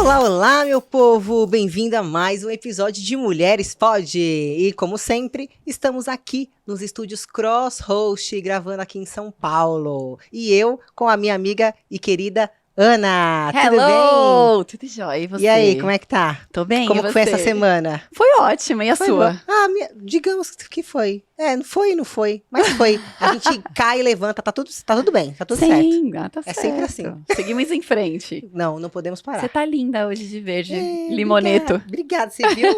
Olá, olá, meu povo! Bem-vindo a mais um episódio de Mulheres Pod! E, como sempre, estamos aqui nos estúdios Cross-Host, gravando aqui em São Paulo. E eu com a minha amiga e querida Ana. Hello! Tudo bem? Tudo jóia, e você? E aí, como é que tá? Tô bem, Como e que você? foi essa semana? Foi ótima, e a sua? Digamos que foi. Não foi e não foi, mas foi. A gente cai e levanta, tá tudo bem, tá tudo certo. Sim, tá certo. É sempre assim. Seguimos em frente. Não podemos parar. Você tá linda hoje de verde, limoneto. Obrigada, você viu?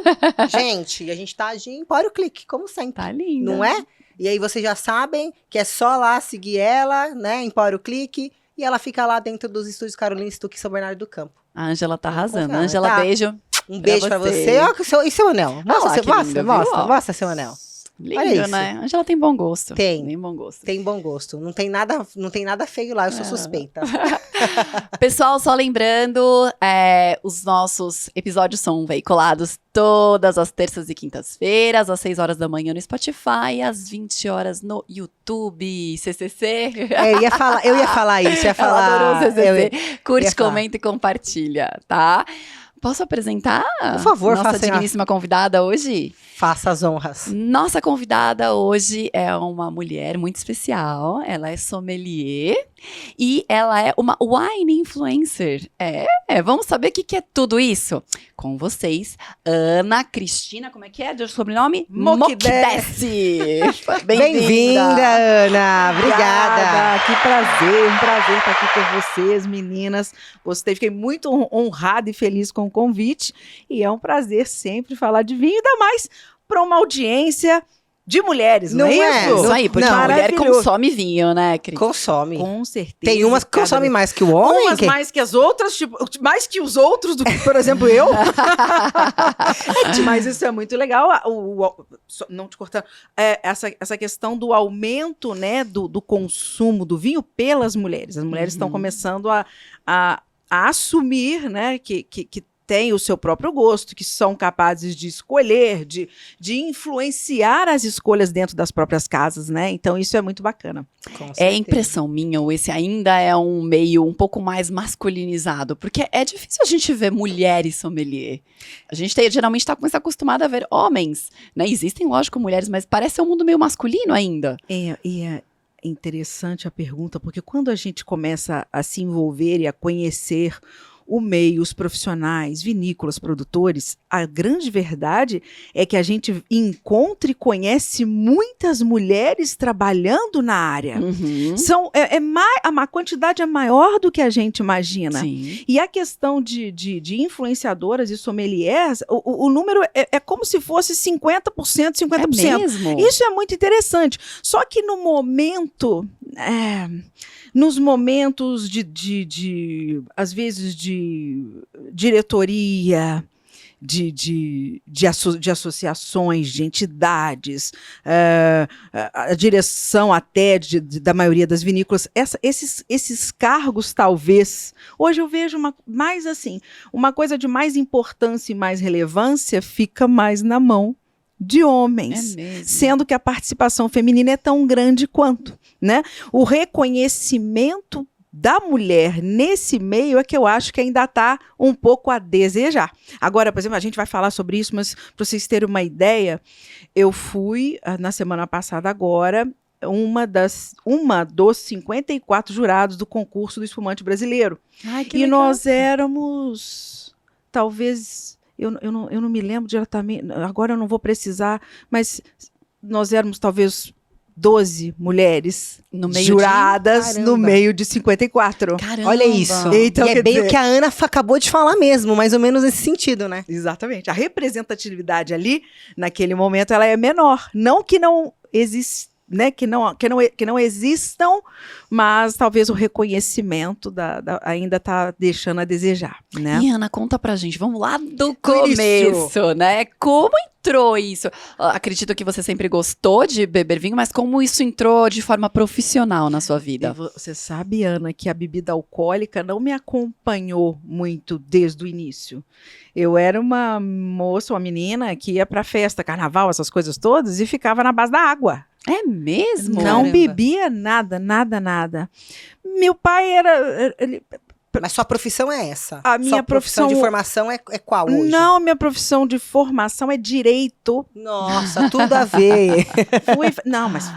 Gente, a gente tá de Empório Clique, como sempre. Tá linda. Não é? E aí vocês já sabem que é só lá seguir ela, né? Empório Clique. E ela fica lá dentro dos estúdios Carolina Stuck, São Bernardo do Campo. A Ângela tá arrasando. Confiar, Ângela, tá. beijo. Um beijo pra você. Ó, e seu anel? Mostra seu anel. Lindo, Olha isso. né? Ângela tem bom gosto. Tem bom gosto. Tem bom gosto. Não tem nada feio lá, eu sou suspeita. Pessoal, só lembrando, os nossos episódios são veiculados todas as terças e quintas-feiras, às 6 horas da manhã no Spotify, às 20 horas no YouTube, CCC. Eu ia falar isso, Ela adorou o CCC. Curte, ia falar. comenta e compartilha, tá? Posso apresentar? Por favor, nossa faça digníssima convidada hoje? Faça as honras. Nossa convidada hoje é uma mulher muito especial. Ela é sommelier e ela é uma wine influencer. Vamos saber o que é tudo isso? Com vocês, Ana Cristina, como é que é o sobrenome? Mokdessi. Bem-vinda, Ana. Obrigada. Que prazer, um prazer estar aqui com vocês, meninas. Gostei, fiquei muito honrada e feliz com o convite. E é um prazer sempre falar de vinho, ainda mais para uma audiência de mulheres, não é isso? Isso aí, porque a mulher consome vinho, né, Cris? Consome. Com certeza. Tem umas que consomem mais que o homem. Umas mais que as outras, tipo, mais que os outros, do que, por exemplo, eu. Mas isso é muito legal. Não te cortando. Essa questão do aumento, né, do consumo do vinho pelas mulheres. As mulheres estão começando a assumir, né, que têm o seu próprio gosto, que são capazes de escolher, de influenciar as escolhas dentro das próprias casas, né? Então, isso é muito bacana. É impressão minha, ou esse ainda é um meio um pouco mais masculinizado, porque é difícil a gente ver mulheres sommelier. A gente geralmente está acostumada a ver homens, né? Existem, lógico, mulheres, mas parece um mundo meio masculino ainda. É interessante a pergunta, porque quando a gente começa a se envolver e a conhecer o meio, os profissionais, vinícolas, produtores, a grande verdade é que a gente encontra e conhece muitas mulheres trabalhando na área. A quantidade é maior do que a gente imagina. Sim. E a questão de influenciadoras e sommeliers, o número é como se fosse 50%, 50%. É mesmo? Isso é muito interessante. Só que no momento... nos momentos às vezes, de diretoria, de associações, de entidades, a direção até da maioria das vinícolas, esses cargos, talvez, hoje eu vejo mais assim, uma coisa de mais importância e mais relevância fica mais na mão de homens, sendo que a participação feminina é tão grande quanto, né? O reconhecimento da mulher nesse meio é que eu acho que ainda está um pouco a desejar. Agora, por exemplo, a gente vai falar sobre isso, mas para vocês terem uma ideia, eu fui, na semana passada agora, uma dos 54 jurados do concurso do espumante brasileiro. Ai, que e legal. Nós éramos, talvez... Eu não me lembro diretamente, agora eu não vou precisar, mas nós éramos talvez 12 mulheres juradas no meio de 54. Caramba. Olha isso. Então, e é bem o que a Ana acabou de falar mesmo, mais ou menos nesse sentido, né? Exatamente. A representatividade ali, naquele momento, ela é menor. Não que não exista, né, que não existam, mas talvez o reconhecimento ainda está deixando a desejar, né? E Ana, conta pra gente, vamos lá do começo, né? Como entrou isso? Acredito que você sempre gostou de beber vinho, mas como isso entrou de forma profissional na sua vida? Você sabe, Ana, que a bebida alcoólica não me acompanhou muito desde o início. Eu era uma moça, uma menina que ia pra festa, carnaval, essas coisas todas, e ficava na base da água. É mesmo? Não bebia nada. Meu pai Mas sua profissão é essa? A minha sua profissão de profissão- formação é qual hoje? Não, minha profissão de formação é direito. Nossa, tudo a ver. Não, mas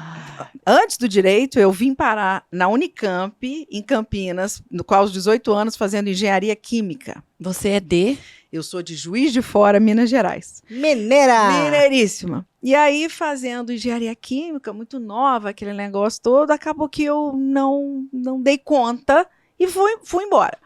antes do direito, eu vim parar na Unicamp, em Campinas, com aos 18 anos, fazendo engenharia química. Você é de... Eu sou de Juiz de Fora, Minas Gerais. Mineira! Mineiríssima. E aí, fazendo engenharia química, muito nova, aquele negócio todo, acabou que eu não dei conta e fui embora.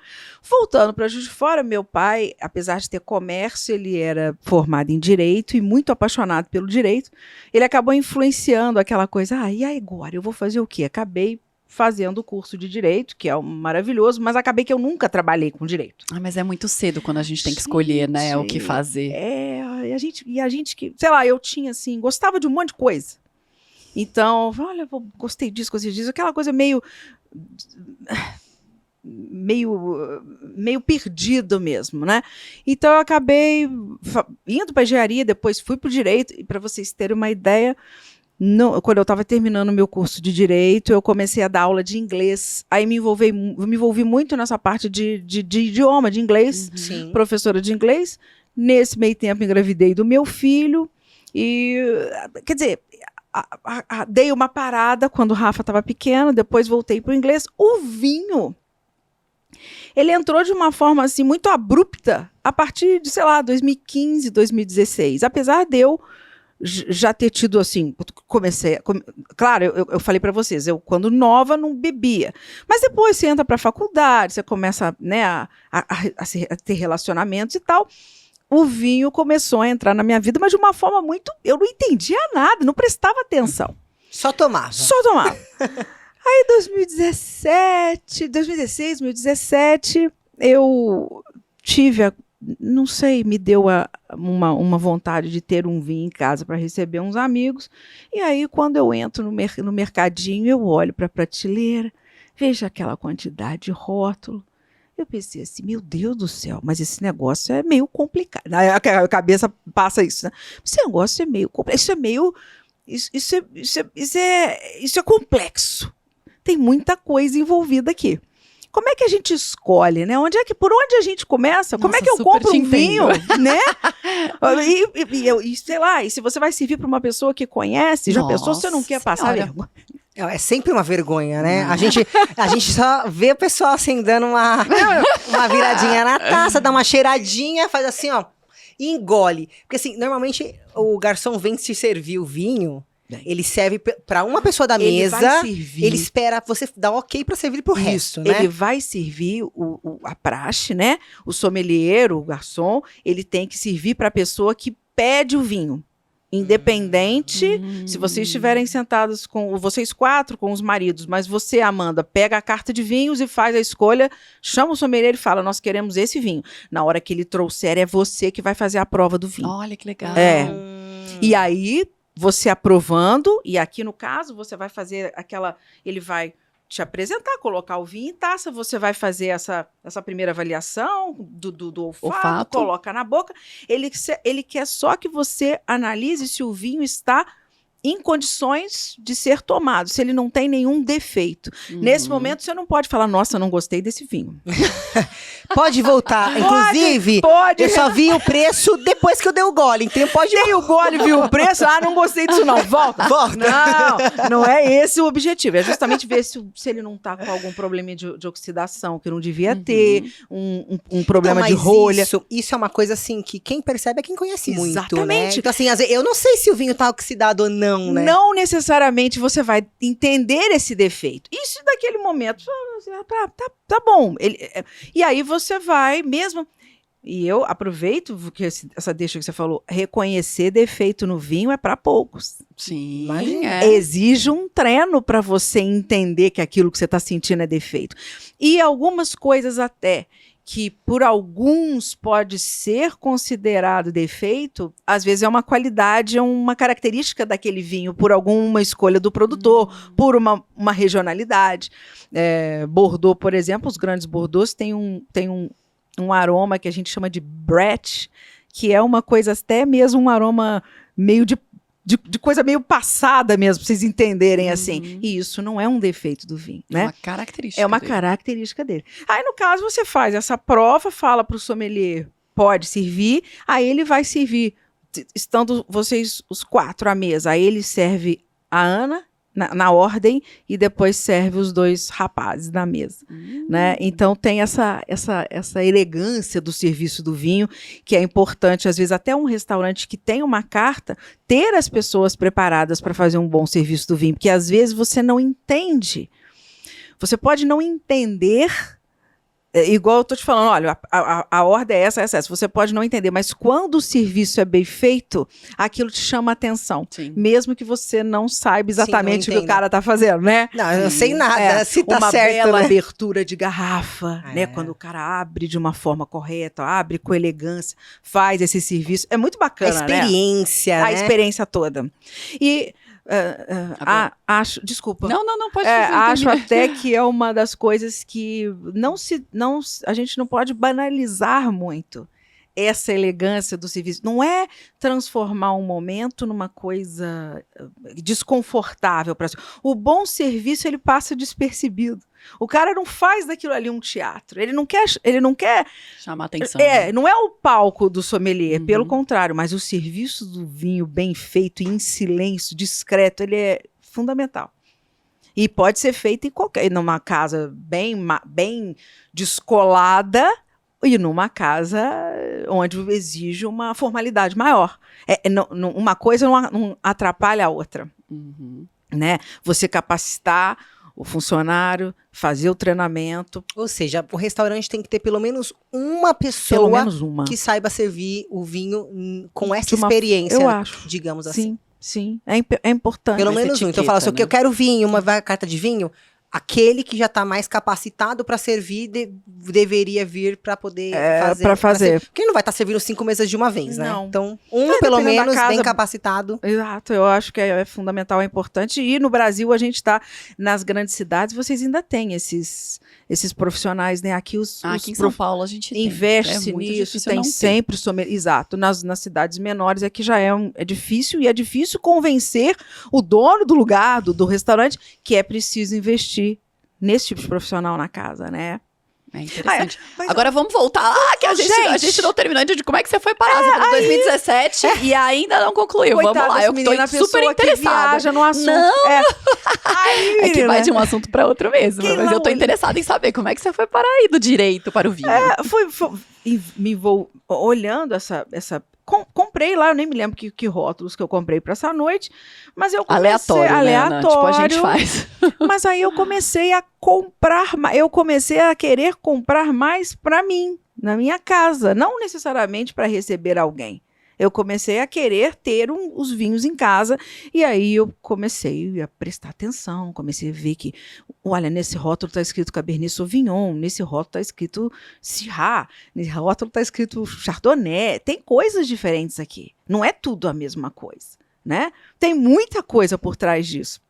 Voltando para Juiz de Fora, meu pai, apesar de ter comércio, ele era formado em direito e muito apaixonado pelo direito. Ele acabou influenciando aquela coisa, e agora eu vou fazer o quê? Acabei fazendo o curso de direito, que é maravilhoso, mas acabei que eu nunca trabalhei com direito. Mas é muito cedo quando a gente tem que escolher, né, o que fazer. E a gente que, sei lá, eu tinha assim, gostava de um monte de coisa. Então, olha, gostei disso, aquela coisa meio perdido mesmo, né? Então eu acabei indo para engenharia, depois fui para o direito, e para vocês terem uma ideia, quando eu estava terminando o meu curso de direito, eu comecei a dar aula de inglês. Aí me envolvi muito nessa parte de idioma, de inglês, Sim. professora de inglês. Nesse meio tempo, engravidei do meu filho. E, quer dizer, dei uma parada quando o Rafa estava pequeno, depois voltei para o inglês. O vinho, ele entrou de uma forma assim muito abrupta a partir de, sei lá, 2015, 2016. Apesar de eu já ter tido assim, claro, eu falei para vocês, eu quando nova não bebia, mas depois você entra para a faculdade, você começa, né, a ter relacionamentos e tal, o vinho começou a entrar na minha vida, mas de uma forma muito, eu não entendia nada, não prestava atenção. Só tomava. Aí 2016, 2017, eu tive não sei, me deu uma vontade de ter um vinho em casa para receber uns amigos. E aí, quando eu entro no mercadinho, eu olho para a prateleira, vejo aquela quantidade de rótulo. Eu pensei assim, meu Deus do céu, mas esse negócio é meio complicado. A cabeça passa isso, né? Esse negócio é meio complexo, isso é complexo. Tem muita coisa envolvida aqui. Como é que a gente escolhe, né? Por onde a gente começa? Como é que eu compro um vinho, né? E sei lá, e se você vai servir para uma pessoa que conhece, já pensou, você não quer passar vergonha? É sempre uma vergonha, né? A gente só vê o pessoal assim, dando uma viradinha na taça, dá uma cheiradinha, faz assim, ó, e engole. Porque assim, normalmente o garçom vem te servir o vinho, ele serve para uma pessoa da mesa, ele espera você dar ok para servir pro resto, né? Ele vai servir a praxe, né? O sommelier, o garçom, ele tem que servir para a pessoa que pede o vinho. Independente, se vocês estiverem sentados com vocês 4, com os maridos, mas você, Amanda, pega a carta de vinhos e faz a escolha, chama o sommelier e fala, nós queremos esse vinho. Na hora que ele trouxer, é você que vai fazer a prova do vinho. Olha que legal. E aí, você aprovando, e aqui no caso, você vai fazer ele vai te apresentar, colocar o vinho em taça, você vai fazer essa primeira avaliação do olfato, coloca na boca. Ele quer só que você analise se o vinho está em condições de ser tomado, se ele não tem nenhum defeito. Nesse momento, você não pode falar, nossa, eu não gostei desse vinho. Pode voltar. Inclusive, pode. Eu só vi o preço depois que eu dei o gole. Então pode... Dei o gole, vi o preço, não gostei disso não. Volta. Não é esse o objetivo. É justamente ver se ele não está com algum problema de oxidação, que não devia ter, um problema de rolha. Isso é uma coisa assim, que quem percebe é quem conhece muito, Exatamente. Né? Então assim, às vezes, eu não sei se o vinho está oxidado ou não, né? Não necessariamente você vai entender esse defeito. Isso daquele momento, tá bom. E aí você vai mesmo... E eu aproveito que essa deixa que você falou, reconhecer defeito no vinho é para poucos. Sim. Exige um treino para você entender que aquilo que você está sentindo é defeito. E algumas coisas até que por alguns pode ser considerado defeito, às vezes é uma qualidade, é uma característica daquele vinho, por alguma escolha do produtor, por uma regionalidade. Bordeaux, por exemplo, os grandes Bordeaux têm um aroma que a gente chama de brett, que é uma coisa até mesmo um aroma meio de de coisa meio passada mesmo, pra vocês entenderem assim. E isso não é um defeito do vinho, É né? uma característica. É uma dele. característica dele. Aí, no caso, você faz essa prova, fala pro sommelier, pode servir, aí ele vai servir, estando vocês os 4 à mesa, aí ele serve a Ana, na ordem, e depois serve os 2 rapazes na mesa. Né? Então tem essa elegância do serviço do vinho, que é importante, às vezes até um restaurante que tem uma carta, ter as pessoas preparadas para fazer um bom serviço do vinho, porque às vezes você não entende. Você pode não entender, igual eu tô te falando, olha, a ordem é essa. Você pode não entender, mas quando o serviço é bem feito, aquilo te chama a atenção. Sim. Mesmo que você não saiba exatamente o que o entenda. cara tá fazendo, né? Não, eu não sei nada, se tá uma certo, bela né? abertura de garrafa, É. né? Quando o cara abre de uma forma correta, abre com elegância, faz esse serviço. É muito A bacana, né? experiência, A né? experiência toda. E Agora. acho, desculpa. Não, pode Acho terminar. até que é uma das coisas que a gente não pode banalizar muito essa elegância do serviço. Não é transformar um momento numa coisa desconfortável para o bom serviço, ele passa despercebido. O cara não faz daquilo ali um teatro. Ele não quer Chamar atenção. né? não é o palco do sommelier, Uhum. pelo contrário, mas o serviço do vinho bem feito, em silêncio, discreto, ele é fundamental. E pode ser feito numa casa bem descolada e numa casa onde exige uma formalidade maior. Uma coisa não atrapalha a outra, Uhum. né? Você capacitar o funcionário, fazer o treinamento, Ou seja, o restaurante tem que ter pelo menos uma pelo pessoa menos uma. que saiba servir o vinho com essa De uma- experiência, eu acho. digamos assim. Sim. É importante. Pelo essa menos um. Então eu falo assim, etiqueta, eu quero vinho, uma carta de vinho, aquele que já está mais capacitado para servir deveria vir para poder fazer. pra fazer. Porque ele não vai estar servindo 5 mesas de uma vez, né? Não. Então, Vai pelo depender da menos, casa. bem capacitado. Exato, eu acho que é fundamental, é importante. E no Brasil, a gente está nas grandes cidades, vocês ainda têm esses profissionais, né? Aqui Aqui em São Paulo a gente tem. investe É muito nisso, difícil tem não ter. sempre exato, nas cidades menores aqui já é difícil, e é difícil convencer o dono do lugar, do restaurante, que é preciso investir nesse tipo de profissional na casa, né? É interessante. Mas- Agora vamos voltar lá, que a gente não terminou de como é que você foi parar. Você falou 2017 e ainda não concluiu. Coitada Vamos lá, dessa eu tô menina, a super pessoa que interessada. viaja no assunto. Não. Aí, É que menina, vai de um assunto para outro mesmo. Quem Mas não- eu tô interessada em saber como é que você foi parar aí do direito para o vinho. me vou olhando essa comprei lá, eu nem me lembro que rótulos que eu comprei para essa noite, mas eu comecei Aleatório, né, Ana? Tipo, a gente faz. mas aí eu comecei a comprar, eu comecei a querer comprar mais para mim, na minha casa, não necessariamente para receber alguém. Eu comecei a querer ter os vinhos em casa, e aí eu comecei a prestar atenção, comecei a ver que, olha, nesse rótulo está escrito Cabernet Sauvignon, nesse rótulo está escrito Syrah, nesse rótulo está escrito Chardonnay, tem coisas diferentes aqui, não é tudo a mesma coisa, né? Tem muita coisa por trás disso.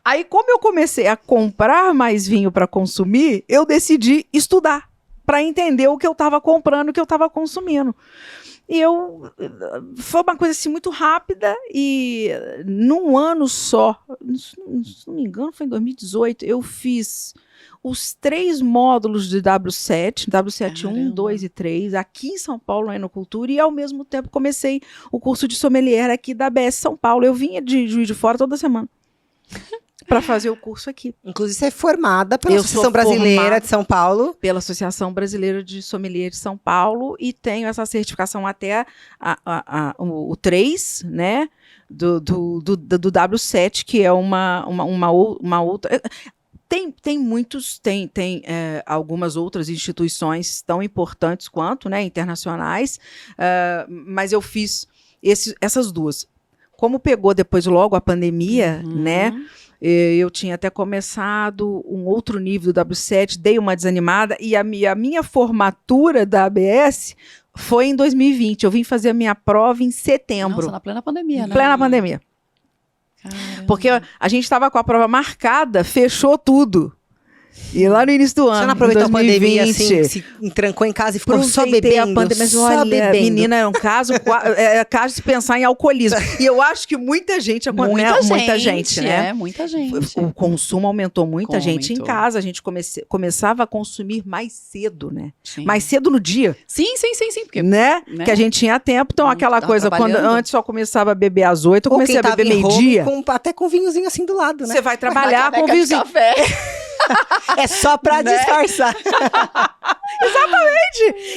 Aí, como eu comecei a comprar mais vinho para consumir, eu decidi estudar, para entender o que eu estava comprando, o que eu estava consumindo. E foi uma coisa assim muito rápida, e num ano só, se não me engano foi em 2018, eu fiz os 3 módulos de W7, W7 1, 2 e 3, aqui em São Paulo, na Enocultura, e ao mesmo tempo comecei o curso de sommelier aqui da ABS São Paulo. Eu vinha de Juiz de Fora toda semana para fazer o curso aqui. Inclusive, você é formada pela Eu Associação sou Brasileira formada de São Paulo. Pela Associação Brasileira de Sommelier de São Paulo, e tenho essa certificação até o 3, né, do W7, que é uma outra... Tem algumas outras instituições tão importantes quanto, né, internacionais, mas eu fiz essas 2. Como pegou depois logo a pandemia, né, eu tinha até começado um outro nível do W7, dei uma desanimada, e a minha formatura da ABS foi em 2020. Eu vim fazer a minha prova em setembro. Nossa, na plena pandemia, né? Plena pandemia. Caramba. Porque a gente estava com a prova marcada, fechou tudo. E lá no início do ano, Você não aproveitou a 2020, pandemia, assim, se entrancou em casa e ficou só aproveitei bebendo, a pandemia, mas só olha, bebendo. menina, é um caso, caso de pensar em alcoolismo. E eu acho que muita gente, muita gente, né? Muita gente. O consumo aumentou, muita gente em Aumentou. casa, a gente começava a consumir mais cedo, né? Sim. Mais cedo no dia, Sim, porque né? né? Que a gente tinha tempo, então Não aquela tava coisa, quando trabalhando. antes só começava a beber às 8, eu Ou comecei quem a tava beber em home meio-dia. até com vinhozinho assim do lado, né? Você vai Uma trabalhar com o caneca de vizinho. café. É só pra Né? disfarçar.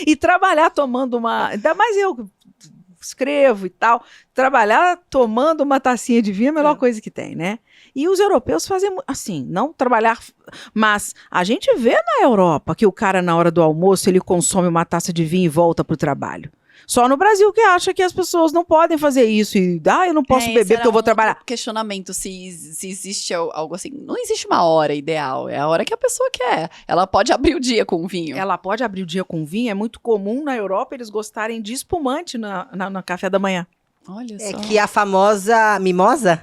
E trabalhar tomando uma. Ainda mais eu que escrevo e tal. Trabalhar tomando uma tacinha de vinho é a melhor coisa que tem, né? E os europeus fazem assim, não trabalhar. Mas a gente vê na Europa que o cara, na hora do almoço, ele consome uma taça de vinho e volta pro trabalho. Só no Brasil que acha que as pessoas não podem fazer isso. E, eu não posso Esse beber era porque eu vou um outro trabalhar. questionamento se existe algo assim. Não existe uma hora ideal, é a hora que a pessoa quer. Ela pode abrir o dia com vinho. Ela pode abrir o dia com vinho. É muito comum na Europa eles gostarem de espumante no café da manhã. Olha É só. que a famosa mimosa,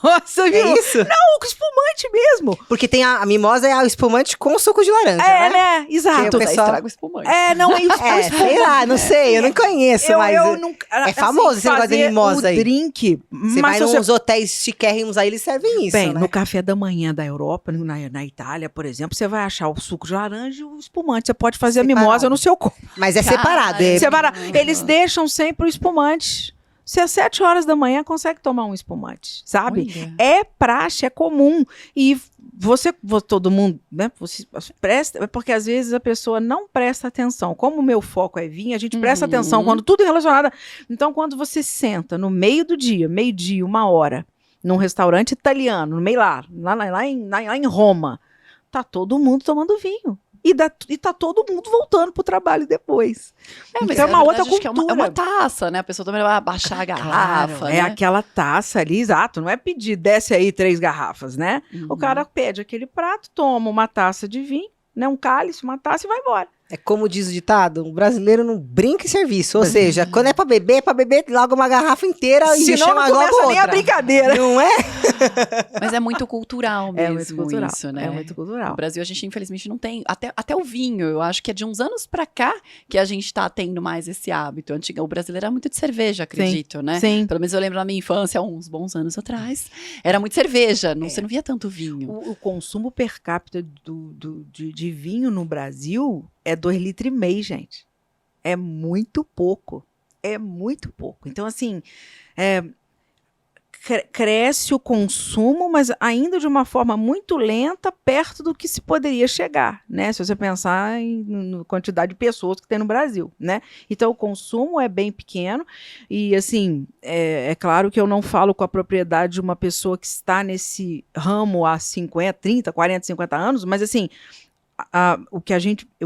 Nossa, é isso? Não, espumante mesmo. Porque tem a mimosa é o espumante com suco de laranja, É, né? né? Exato. Que o pessoal- Estraga o espumante. É, não, é É, sei lá, não sei, eu não conheço, mas eu nunca, é famoso esse negócio de fazer mimosa o aí. drink, você mas vai se nos hotéis chiquérrimos aí, eles servem isso, bem, né? no café da manhã da Europa, na Itália, por exemplo, você vai achar o suco de laranja e o espumante. Você pode fazer a Separado. mimosa no seu copo. Mas é Cara, separado. É... Separado. Eles deixam sempre o espumante. Você às 7 horas da manhã consegue tomar um espumante, sabe? Olha. É praxe, é comum. E todo mundo, né? Você presta, é porque às vezes a pessoa não presta atenção. Como o meu foco é vinho, a gente presta atenção quando tudo é relacionado. Então, quando você senta no meio do dia, meio-dia, 1 hora, num restaurante italiano, no meio lá em Roma, tá todo mundo tomando vinho. E tá todo mundo voltando pro trabalho depois. Mas Então é uma na outra verdade, acho que cultura. é uma taça, né? A pessoa também vai baixar a garrafa, Claro, né? é aquela taça ali, exato. Não é pedir, desce aí 3 garrafas, né? Uhum. O cara pede aquele prato, toma uma taça de vinho, né? Um cálice, uma taça e vai embora. É como diz o ditado, o brasileiro não brinca em serviço. Ou seja, quando é pra beber logo uma garrafa inteira e Senão chama não logo começa nem a outra. brincadeira. Não é? Mas é muito cultural É mesmo muito cultural. isso, né? É muito No cultural. Brasil, a gente, infelizmente, não tem. Até o vinho, eu acho que é de uns anos pra cá que a gente tá tendo mais esse hábito. O brasileiro era muito de cerveja, acredito, né? Sim. Pelo menos eu lembro na minha infância, há uns bons anos atrás, era muito cerveja, você não via tanto vinho. O consumo per capita de vinho no Brasil é 2,5 litros, gente. É muito pouco. É muito pouco. Então, assim, cresce o consumo, mas ainda de uma forma muito lenta, perto do que se poderia chegar, né? Se você pensar na quantidade de pessoas que tem no Brasil, né? Então, o consumo é bem pequeno e, assim, é claro que eu não falo com a propriedade de uma pessoa que está nesse ramo há 50, 30, 40, 50 anos, mas, assim, o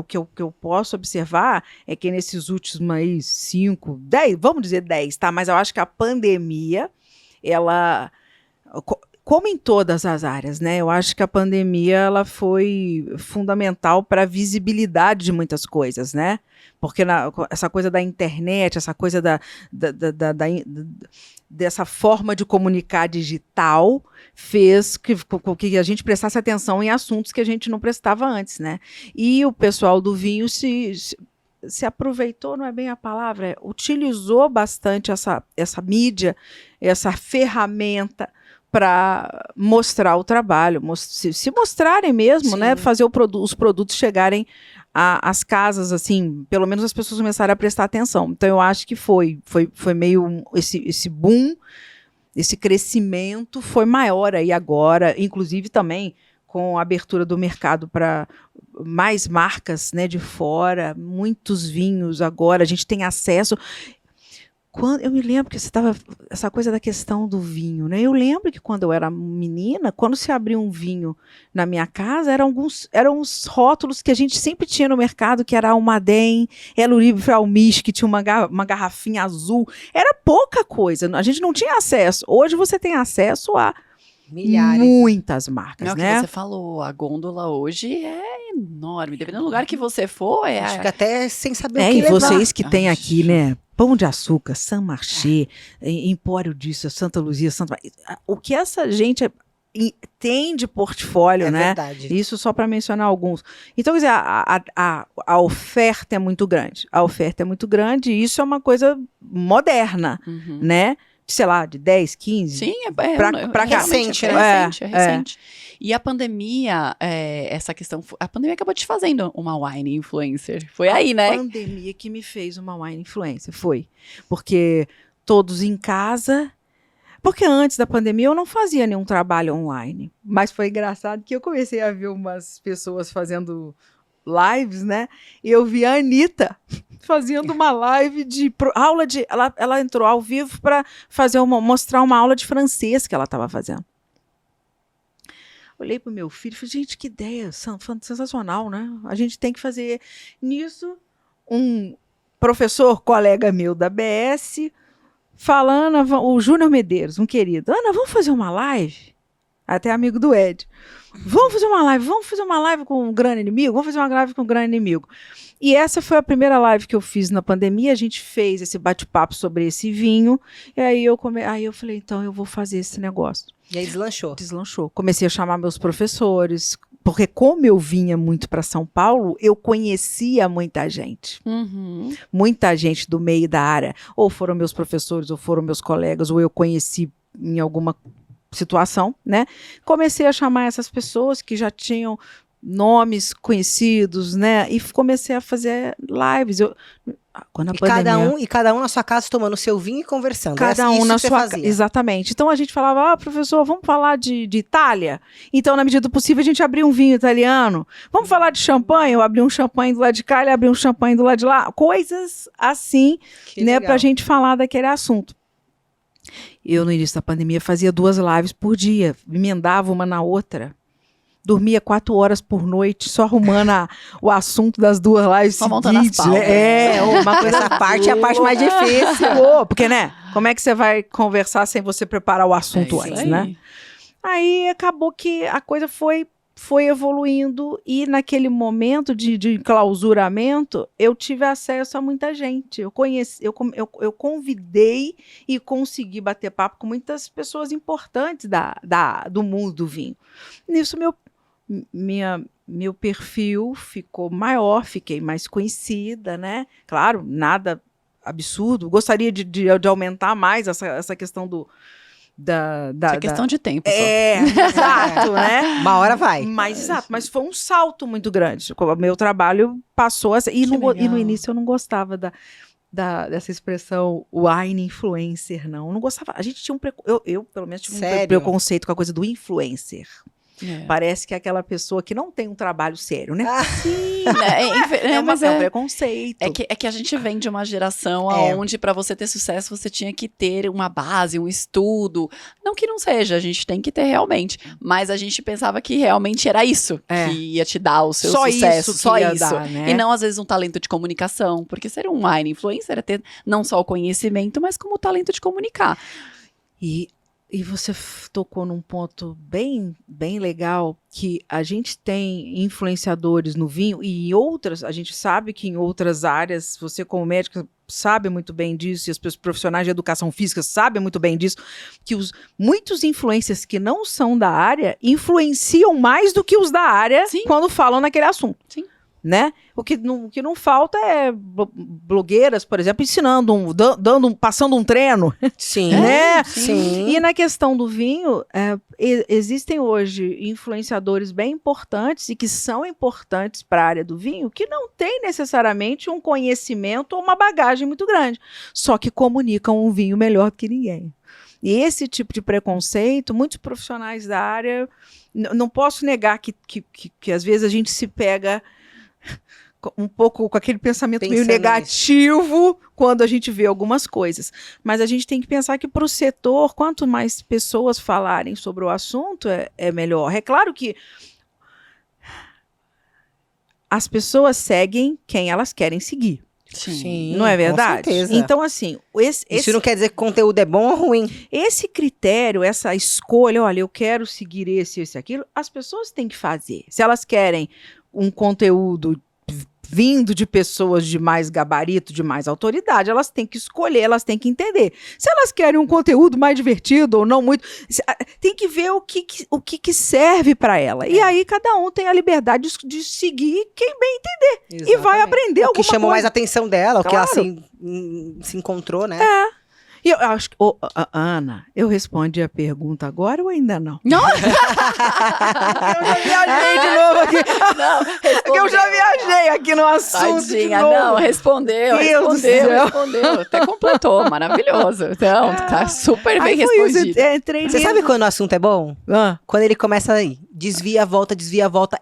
que eu posso observar é que nesses últimos 5, 10, vamos dizer 10, tá? Mas eu acho que a pandemia, ela, como em todas as áreas, né? Eu acho que a pandemia ela foi fundamental para a visibilidade de muitas coisas, né? Porque essa coisa da internet, essa coisa dessa forma de comunicar digital fez com que a gente prestasse atenção em assuntos que a gente não prestava antes, né? E o pessoal do vinho se aproveitou, não é bem a palavra, utilizou bastante essa mídia, essa ferramenta para mostrar o trabalho, se mostrarem mesmo, né? Fazer os produtos chegarem às casas, assim, pelo menos as pessoas começaram a prestar atenção. Então, eu acho que foi meio esse boom, esse crescimento foi maior aí agora, inclusive também com a abertura do mercado para mais marcas, né, de fora, muitos vinhos agora, a gente tem acesso. Eu me lembro que essa coisa da questão do vinho, né? Eu lembro que quando eu era menina, quando se abria um vinho na minha casa, eram uns rótulos que a gente sempre tinha no mercado, que era Almaden, El Uribe Fraumisch, que tinha uma garrafinha azul. Era pouca coisa, a gente não tinha acesso. Hoje você tem acesso a Milhares. muitas marcas, É o que né? você falou, a gôndola hoje é enorme. Dependendo do lugar que você for, Fica até sem saber o É, que e levar. vocês que têm aqui, né? Pão de Açúcar, San Marché, Empório disso, Santa Luzia, Santa... O que essa gente tem de portfólio, É né? verdade. Isso só para mencionar alguns. Então, quer dizer, a oferta é muito grande. A oferta é muito grande e isso é uma coisa moderna, Uhum. né? Sei lá, de 10, 15. Sim, Pra cá. Recente, é né? recente, é recente. E a pandemia, essa questão, a pandemia acabou te fazendo uma wine influencer. Foi aí, A né? pandemia que me fez uma wine influencer, foi. Porque todos em casa. Porque antes da pandemia eu não fazia nenhum trabalho online. Mas foi engraçado que eu comecei a ver umas pessoas fazendo lives, né? E eu vi a Anitta fazendo uma live de aula de. Ela entrou ao vivo para mostrar uma aula de francês que ela estava fazendo. Olhei pro meu filho e falei, gente, que ideia sensacional, né? A gente tem que fazer. Nisso, um professor, colega meu da BS, falando, o Júnior Medeiros, um querido, Ana, vamos fazer uma live? Até amigo do Ed. Vamos fazer uma live com um grande inimigo? Vamos fazer uma live com um grande inimigo. E essa foi a primeira live que eu fiz na pandemia, a gente fez esse bate-papo sobre esse vinho, e aí eu falei, então eu vou fazer esse negócio. E aí deslanchou. Deslanchou. Comecei a chamar meus professores, porque como eu vinha muito para São Paulo, eu conhecia muita gente. Uhum. Muita gente do meio da área. Ou foram meus professores, ou foram meus colegas, ou eu conheci em alguma situação, né? Comecei a chamar essas pessoas que já tinham nomes conhecidos, né? E comecei a fazer lives. Quando a pandemia, Cada um na sua casa tomando seu vinho e conversando. cada Isso um na que você sua fazia. Exatamente. Então a gente falava, professor, vamos falar de Itália? Então, na medida do possível, a gente abria um vinho italiano. Vamos falar de champanhe? Eu abri um champanhe do lado de cá, ele abriu um champanhe do lado de lá. Coisas assim, Que né, legal. pra gente falar daquele assunto. Eu, no início da pandemia, fazia 2 lives por dia, emendava uma na outra. Dormia 4 horas por noite, só arrumando o assunto das 2 lives Só montando as seguintes. pautas. Né? Uma coisa Essa parte é a parte mais difícil. Pô, porque, né? Como é que você vai conversar sem você preparar o assunto É isso antes, aí. né? Aí acabou que a coisa foi evoluindo e naquele momento de clausuramento, eu tive acesso a muita gente. Eu convidei e consegui bater papo com muitas pessoas importantes do mundo do vinho. Nisso, meu perfil ficou maior, fiquei mais conhecida, né? Claro, nada absurdo. Gostaria de aumentar mais essa questão É questão de tempo só. exato, né? Uma hora vai. Mas foi um salto muito grande. O meu trabalho passou a ser, e no legal. início eu não gostava dessa expressão wine influencer, não. Eu não gostava. A gente tinha eu pelo menos tinha um Sério? preconceito com a coisa do influencer. É. Parece que é aquela pessoa que não tem um trabalho sério, né? Sim, É um preconceito. É que a gente vem de uma geração É. onde, para você ter sucesso, você tinha que ter uma base, um estudo. Não que não seja, a gente tem que ter realmente. Mas a gente pensava que realmente era isso É. que ia te dar o seu Só sucesso. isso que Só ia isso. dar, né? E não, às vezes, um talento de comunicação. Porque ser um wine influencer é ter não só o conhecimento, mas como o talento de comunicar. E você tocou num ponto bem, bem legal, que a gente tem influenciadores no vinho e em outras, a gente sabe que em outras áreas, você como médico sabe muito bem disso, e as profissionais de educação física sabem muito bem disso, que muitos influencers que não são da área influenciam mais do que os da área Sim. quando falam naquele assunto. Sim. Né? O que não falta é blogueiras, por exemplo, ensinando, passando um treino. Sim. Né? Sim. E na questão do vinho, existem hoje influenciadores bem importantes e que são importantes para a área do vinho, que não têm necessariamente um conhecimento ou uma bagagem muito grande, só que comunicam um vinho melhor do que ninguém. E esse tipo de preconceito, muitos profissionais da área, não posso negar que às vezes a gente se pega um pouco com aquele pensamento meio Pensando negativo quando a gente vê algumas coisas. Mas a gente tem que pensar que para o setor, quanto mais pessoas falarem sobre o assunto, é melhor. É claro que as pessoas seguem quem elas querem seguir. Sim, Não é com verdade? certeza. Então, assim, Isso não quer dizer que o conteúdo é bom ou ruim. esse critério, essa escolha, olha, eu quero seguir esse, aquilo, as pessoas têm que fazer. Se elas querem um conteúdo vindo de pessoas de mais gabarito, de mais autoridade, elas têm que escolher, elas têm que entender. Se elas querem um conteúdo mais divertido ou não muito, tem que ver o que serve para ela. E aí cada um tem a liberdade de seguir quem bem entender. Exatamente. E vai aprender alguma coisa. O que chamou mais a atenção dela, o que ela Claro. se encontrou, né? E eu acho que, Ana, eu respondi a pergunta agora ou ainda não? Não, Eu já viajei de novo aqui. não, É que eu já viajei aqui no assunto de Tadinha, novo. não, respondeu, Deus do respondeu, céu. respondeu. Até completou, maravilhoso. Então, tá super bem Aí foi isso, respondido. entrei Você sabe quando o assunto é bom? Quando ele começa aí, desvia, volta, desvia, volta.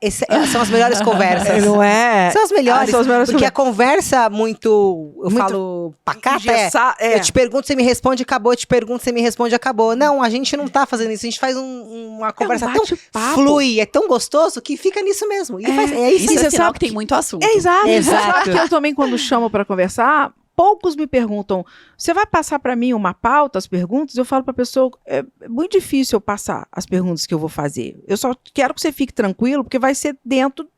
São as melhores conversas. Não é? São as melhores. São as melhores Porque a conversa muito, eu Muito falo, pacata é. é. Eu te pergunto, você me responde, acabou. Eu te pergunto, você me responde, acabou. Não, a gente não tá fazendo isso. A gente faz uma conversa tão bate-papo. flui, é tão gostoso que fica nisso mesmo. E é isso. Isso E é você sinal sabe que tem muito assunto. É exato. Exato. Sabe que eu também, quando chamo para conversar, poucos me perguntam, você vai passar para mim uma pauta, as perguntas? Eu falo para a pessoa, é muito difícil eu passar as perguntas que eu vou fazer. Eu só quero que você fique tranquilo, porque vai ser dentro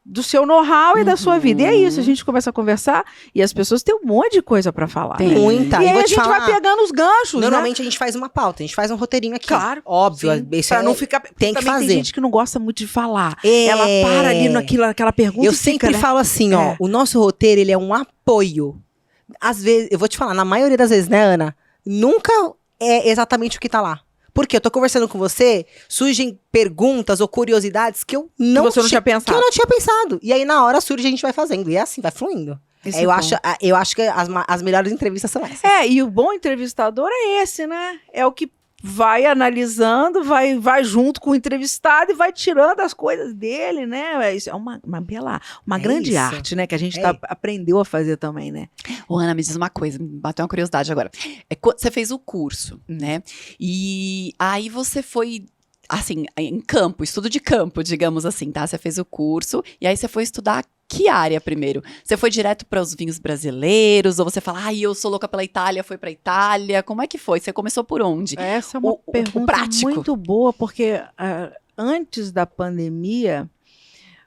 do seu know-how e da sua vida. E é isso, a gente começa a conversar e as pessoas têm um monte de coisa para falar. Tem. Né? Muita. E aí vou a te gente falar, vai pegando os ganchos, normalmente a gente faz uma pauta, a gente faz um roteirinho aqui. Claro. Óbvio. Sim, Isso pra não ficar... tem que Também fazer. tem gente que não gosta muito de falar. É. Ela para ali naquela pergunta Eu e fica, sempre né? falo assim, ó, o nosso roteiro, ele é um apoio. Às vezes, eu vou te falar, na maioria das vezes, né, Ana? Nunca é exatamente o que tá lá. Porque eu tô conversando com você, surgem perguntas ou curiosidades que eu não Que você não tinha pensado. Que eu não tinha pensado. E aí, na hora surge, a gente vai fazendo. E é assim, vai fluindo. Isso É, eu, é eu acho que as melhores entrevistas são essas. E o bom entrevistador é esse, né? É o que vai analisando, vai junto com o entrevistado e vai tirando as coisas dele, né? Isso é uma grande isso. arte, né? Que a gente É. aprendeu a fazer também, né? Ô, Ana, me diz uma coisa, me bateu uma curiosidade agora. Você fez o curso, né? E aí você foi, assim, em campo, estudo de campo, digamos assim, tá? Você fez o curso e aí você foi estudar que área primeiro? Você foi direto para os vinhos brasileiros? Ou você fala, eu sou louca pela Itália, foi para Itália? Como é que foi? Você começou por onde? Essa é uma O pergunta prático. muito boa, porque antes da pandemia,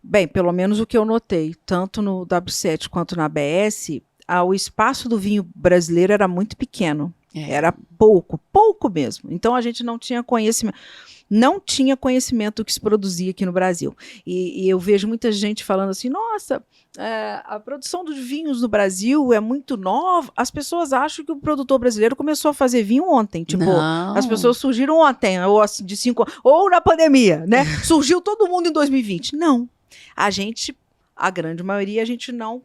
bem, pelo menos o que eu notei, tanto no W7 quanto na ABS, o espaço do vinho brasileiro era muito pequeno. Era pouco mesmo. Então a gente não tinha conhecimento do que se produzia aqui no Brasil. E eu vejo muita gente falando assim, nossa, a produção dos vinhos no Brasil é muito nova. As pessoas acham que o produtor brasileiro começou a fazer vinho ontem. Tipo, Não. as pessoas surgiram ontem, ou assim, de 5 anos, ou na pandemia, né? Surgiu todo mundo em 2020. Não. A grande maioria, a gente não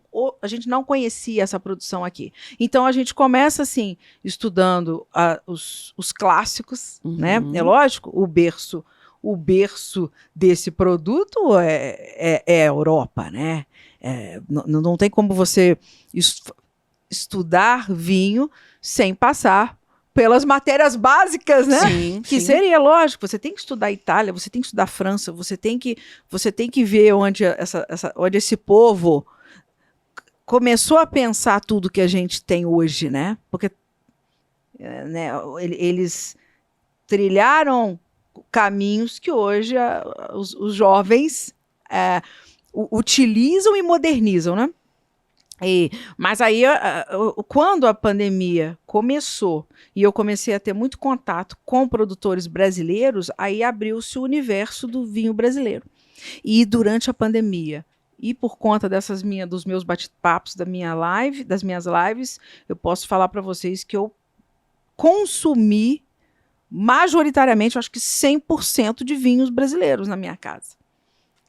conhecia essa produção aqui. Então, a gente começa, assim, estudando os clássicos, né? É lógico, o berço desse produto é a Europa, né? Não tem como você estudar vinho sem passar pelas matérias básicas, né? Sim, Que sim. seria lógico, você tem que estudar a Itália, você tem que estudar a França, você tem que ver onde esse povo começou a pensar tudo que a gente tem hoje, né? Porque né, eles trilharam caminhos que hoje os jovens utilizam e modernizam, né? Mas aí, quando a pandemia começou e eu comecei a ter muito contato com produtores brasileiros, aí abriu-se o universo do vinho brasileiro. E durante a pandemia, e por conta dos meus bate-papos, das minhas lives, eu posso falar para vocês que eu consumi majoritariamente, eu acho que 100% de vinhos brasileiros na minha casa.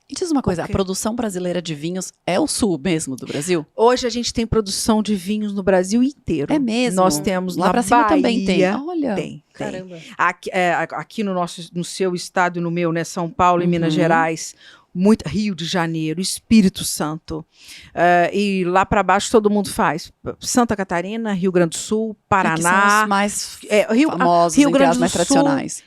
E diz uma coisa, Ok. a produção brasileira de vinhos é o sul mesmo do Brasil? Hoje a gente tem produção de vinhos no Brasil inteiro. É mesmo? Nós temos Lá na pra cima Bahia, também tem. Olha. Tem. Caramba. Aqui no seu estado e no meu, né, São Paulo e Uhum. Minas Gerais, Rio de Janeiro, Espírito Santo, e lá para baixo todo mundo faz. Santa Catarina, Rio Grande do Sul, Que são os Paraná, mais Rio famosos, Rio entre Grande as do mais Sul. tradicionais.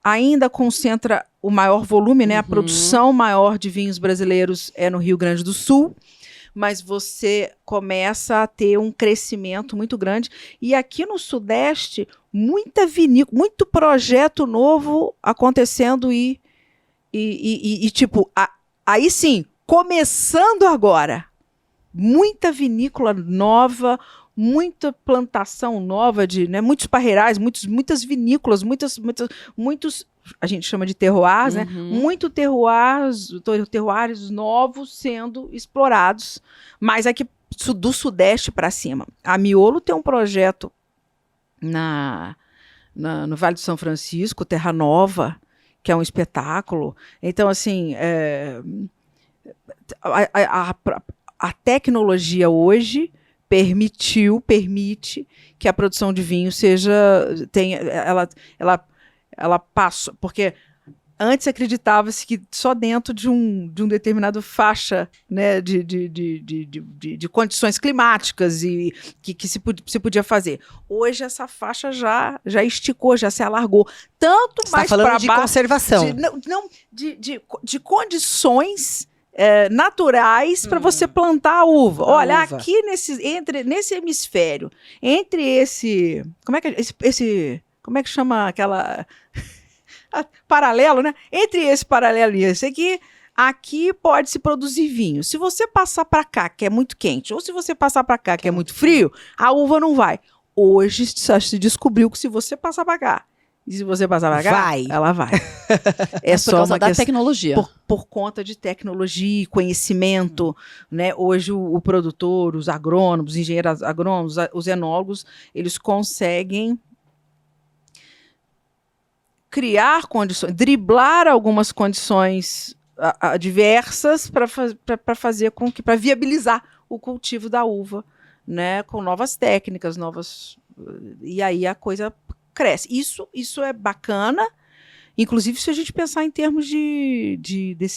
Ainda concentra o maior volume, né? A Uhum. produção maior de vinhos brasileiros é no Rio Grande do Sul, mas você começa a ter um crescimento muito grande. E aqui no Sudeste, muita vinícola, muito projeto novo acontecendo tipo, aí sim, começando agora. Muita vinícola nova, muita plantação nova de, né, muitos parreirais, muitas vinícolas, muitos, a gente chama de terroirs, né? Muito terroirs novos sendo explorados, mas aqui do Sudeste para cima. A Miolo tem um projeto no Vale do São Francisco, Terra Nova, que é um espetáculo. Então, assim, a tecnologia hoje permite que a produção de vinho ela passa, porque antes acreditava-se que só dentro de um determinado faixa, né, de condições climáticas e que se podia fazer. Hoje essa faixa já esticou, já se alargou. Tanto Você mais tá para falando de baixo. conservação. De condições naturais para você plantar a uva. Olha, uva. aqui nesse hemisfério, entre esse. Como é que chama aquela. Paralelo, né? Entre esse paralelo e esse aqui pode se produzir vinho. Se você passar para cá, que é muito quente, ou se você passar para cá, que é muito frio, a uva não vai. Hoje se descobriu que se você passar para cá, e se você passar para cá, ela vai. É só por causa da tecnologia. Por conta de tecnologia e conhecimento, né? Hoje o produtor, os agrônomos, os engenheiros agrônomos, os enólogos, eles conseguem criar condições, driblar algumas condições adversas para fazer com que, para viabilizar o cultivo da uva, né, com novas técnicas, e aí a coisa cresce. Isso é bacana, inclusive se a gente pensar em termos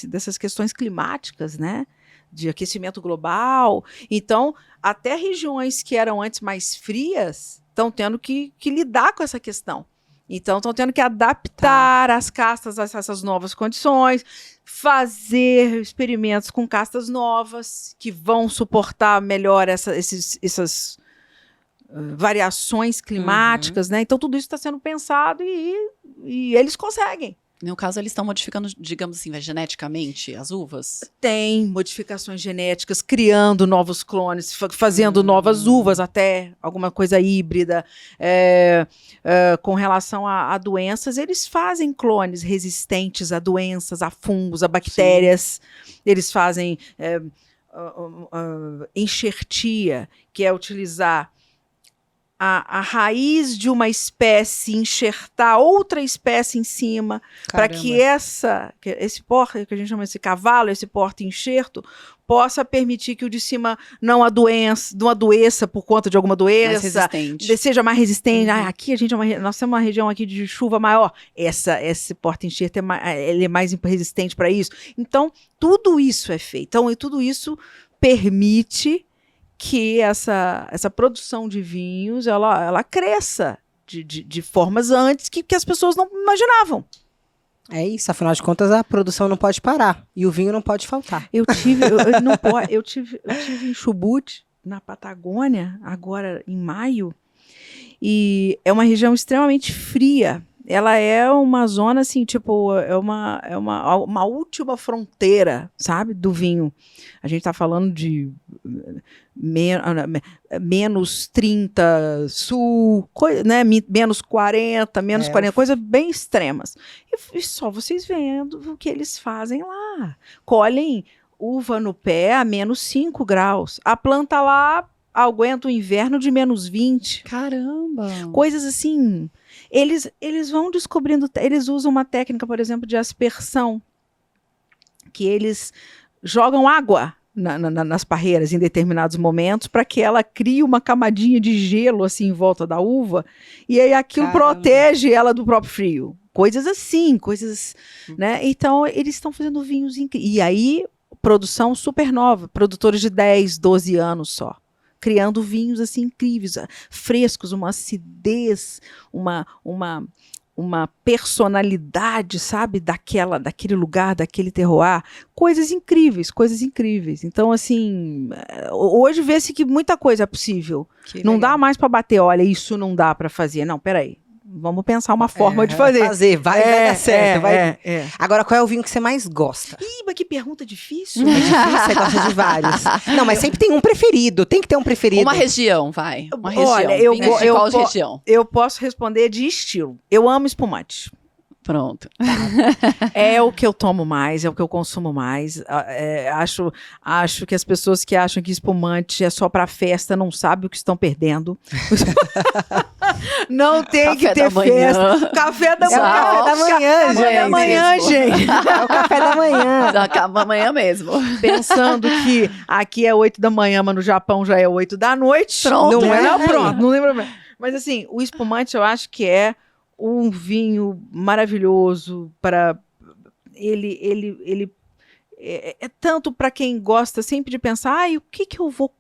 dessas questões climáticas, né, de aquecimento global. Então, até regiões que eram antes mais frias estão tendo que lidar com essa questão. Então, estão tendo que adaptar as castas a essas novas condições, fazer experimentos com castas novas que vão suportar melhor essas variações climáticas, né? Então, tudo isso está sendo pensado e eles conseguem. No caso, eles estão modificando, digamos assim, geneticamente as uvas? Tem modificações genéticas, criando novos clones, fazendo novas uvas, até alguma coisa híbrida. Com relação a doenças, eles fazem clones resistentes a doenças, a fungos, a bactérias. Sim. Eles fazem enxertia, que é utilizar a raiz de uma espécie, enxertar outra espécie em cima, para que esse porta, que a gente chama esse cavalo, esse porta-enxerto, possa permitir que o de cima não adoeça por conta de alguma doença, seja mais resistente. Aqui nós temos uma região aqui de chuva maior, esse porta-enxerto ele é mais resistente para isso. Então, tudo isso é feito. Então, e tudo isso permite que essa produção de vinhos ela cresça de formas antes que as pessoas não imaginavam. É isso, afinal de contas a produção não pode parar e o vinho não pode faltar. Eu tive em Chubut, na Patagônia, agora em maio, e é uma região extremamente fria. Ela é uma zona, assim, tipo, é uma última fronteira, sabe, do vinho. A gente está falando de menos 30 sul, né, menos 40, menos 40, coisas bem extremas. E só vocês vendo o que eles fazem lá. Colhem uva no pé a menos 5 graus. A planta lá aguenta o inverno de menos 20. Caramba! Coisas assim. Eles vão descobrindo, eles usam uma técnica, por exemplo, de aspersão, que eles jogam água nas parreiras em determinados momentos para que ela crie uma camadinha de gelo assim em volta da uva, e aí aquilo protege ela do próprio frio. Coisas assim, né? Então, eles estão fazendo vinhos incríveis. E aí, produção super nova, produtores de 10, 12 anos só. Criando vinhos assim incríveis, frescos, uma acidez, uma personalidade, sabe, daquele lugar, daquele terroir, coisas incríveis. Então, assim, hoje vê-se que muita coisa é possível. Não dá mais para bater, olha, isso não dá para fazer. Não, peraí. Vamos pensar uma forma de fazer. Vai dar certo. Vai. É. Agora, qual é o vinho que você mais gosta? Ih, mas que pergunta difícil. É difícil, você gosta de vários. Não, mas sempre tem um preferido. Tem que ter um preferido. Uma região, vai. Uma região. Olha, Vinhos de qual região? Eu posso responder de estilo. Eu amo espumante. Pronto. É o que eu tomo mais, é o que eu consumo mais. Acho que as pessoas que acham que espumante é só para festa não sabem o que estão perdendo. Não tem Café que ter da manhã. festa. Café da É o café da manhã, gente. Amanhã, gente. É o café da manhã. Acaba amanhã mesmo. Pensando que aqui é 8 da manhã, mas no Japão já é 8 da noite. Pronto. Não é? Não, Pronto, não lembro bem. Mas assim, o espumante eu acho que é um vinho maravilhoso para ele é tanto para quem gosta sempre de pensar, o que eu vou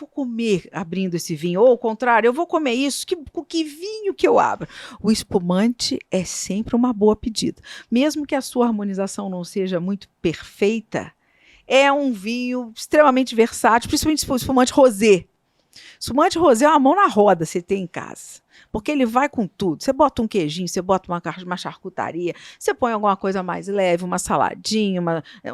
comer abrindo esse vinho? Ou ao contrário, eu vou comer isso, que vinho que eu abro? O espumante é sempre uma boa pedida. Mesmo que a sua harmonização não seja muito perfeita, é um vinho extremamente versátil, principalmente o espumante rosé. Espumante rosé é uma mão na roda, você tem em casa. Porque ele vai com tudo. Você bota um queijinho, você bota uma charcutaria, você põe alguma coisa mais leve, uma saladinha,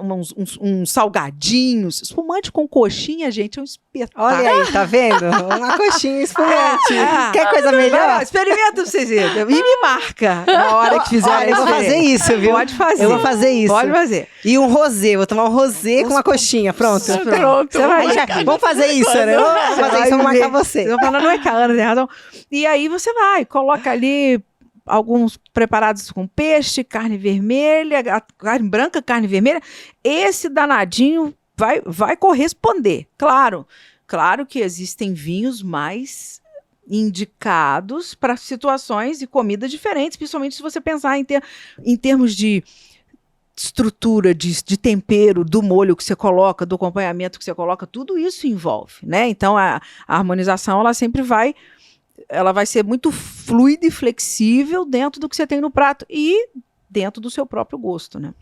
uns salgadinhos. Espumante com coxinha, gente, é um espetáculo. Olha aí, tá vendo? Uma coxinha espumante. Quer coisa melhor? Experimenta pra vocês verem. E me marca na hora que fizer. Olha, eu vou fazer isso, viu? Pode fazer. Eu vou fazer isso. Pode fazer. E um rosé, vou tomar um rosé com uma coxinha, pronto. Pronto. Você vai Vamos fazer isso, né? Vamos fazer isso, vamos marcar você. Eu falando, não é que a Ana tem razão. E aí você vai, coloca ali alguns preparados com peixe, carne vermelha, carne branca, carne vermelha. Esse danadinho vai corresponder. Claro que existem vinhos mais indicados para situações e comidas diferentes, principalmente se você pensar em termos de estrutura, de tempero, do molho que você coloca, do acompanhamento que você coloca, tudo isso envolve, né? Então a harmonização ela sempre vai ser muito fluida e flexível dentro do que você tem no prato e dentro do seu próprio gosto, né?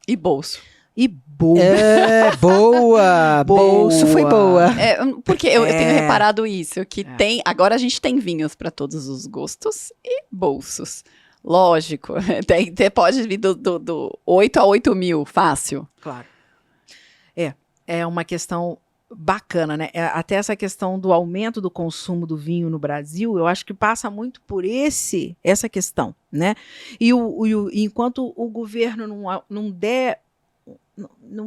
E bolso. E boa. Boa. Bolso foi boa. Porque eu tenho reparado isso, que agora a gente tem vinhos para todos os gostos e bolsos. Lógico, pode vir do 8 a 8 mil, fácil. Claro. É uma questão bacana, né? Até essa questão do aumento do consumo do vinho no Brasil, eu acho que passa muito por essa questão, né? E enquanto o governo não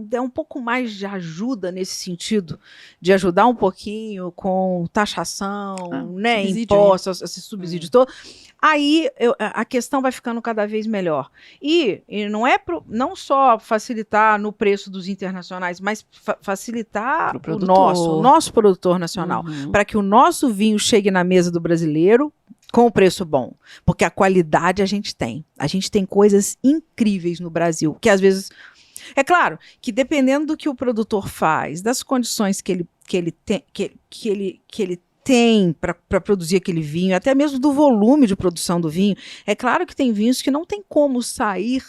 der um pouco mais de ajuda nesse sentido, de ajudar um pouquinho com taxação, né, impostos, esse subsídio todo, aí a questão vai ficando cada vez melhor. E não é não só facilitar no preço dos internacionais, mas facilitar o nosso produtor nacional, para que o nosso vinho chegue na mesa do brasileiro com o preço bom. Porque a qualidade a gente tem. A gente tem coisas incríveis no Brasil, que às vezes... É claro que dependendo do que o produtor faz, das condições que ele tem para produzir aquele vinho, até mesmo do volume de produção do vinho, é claro que tem vinhos que não tem como sair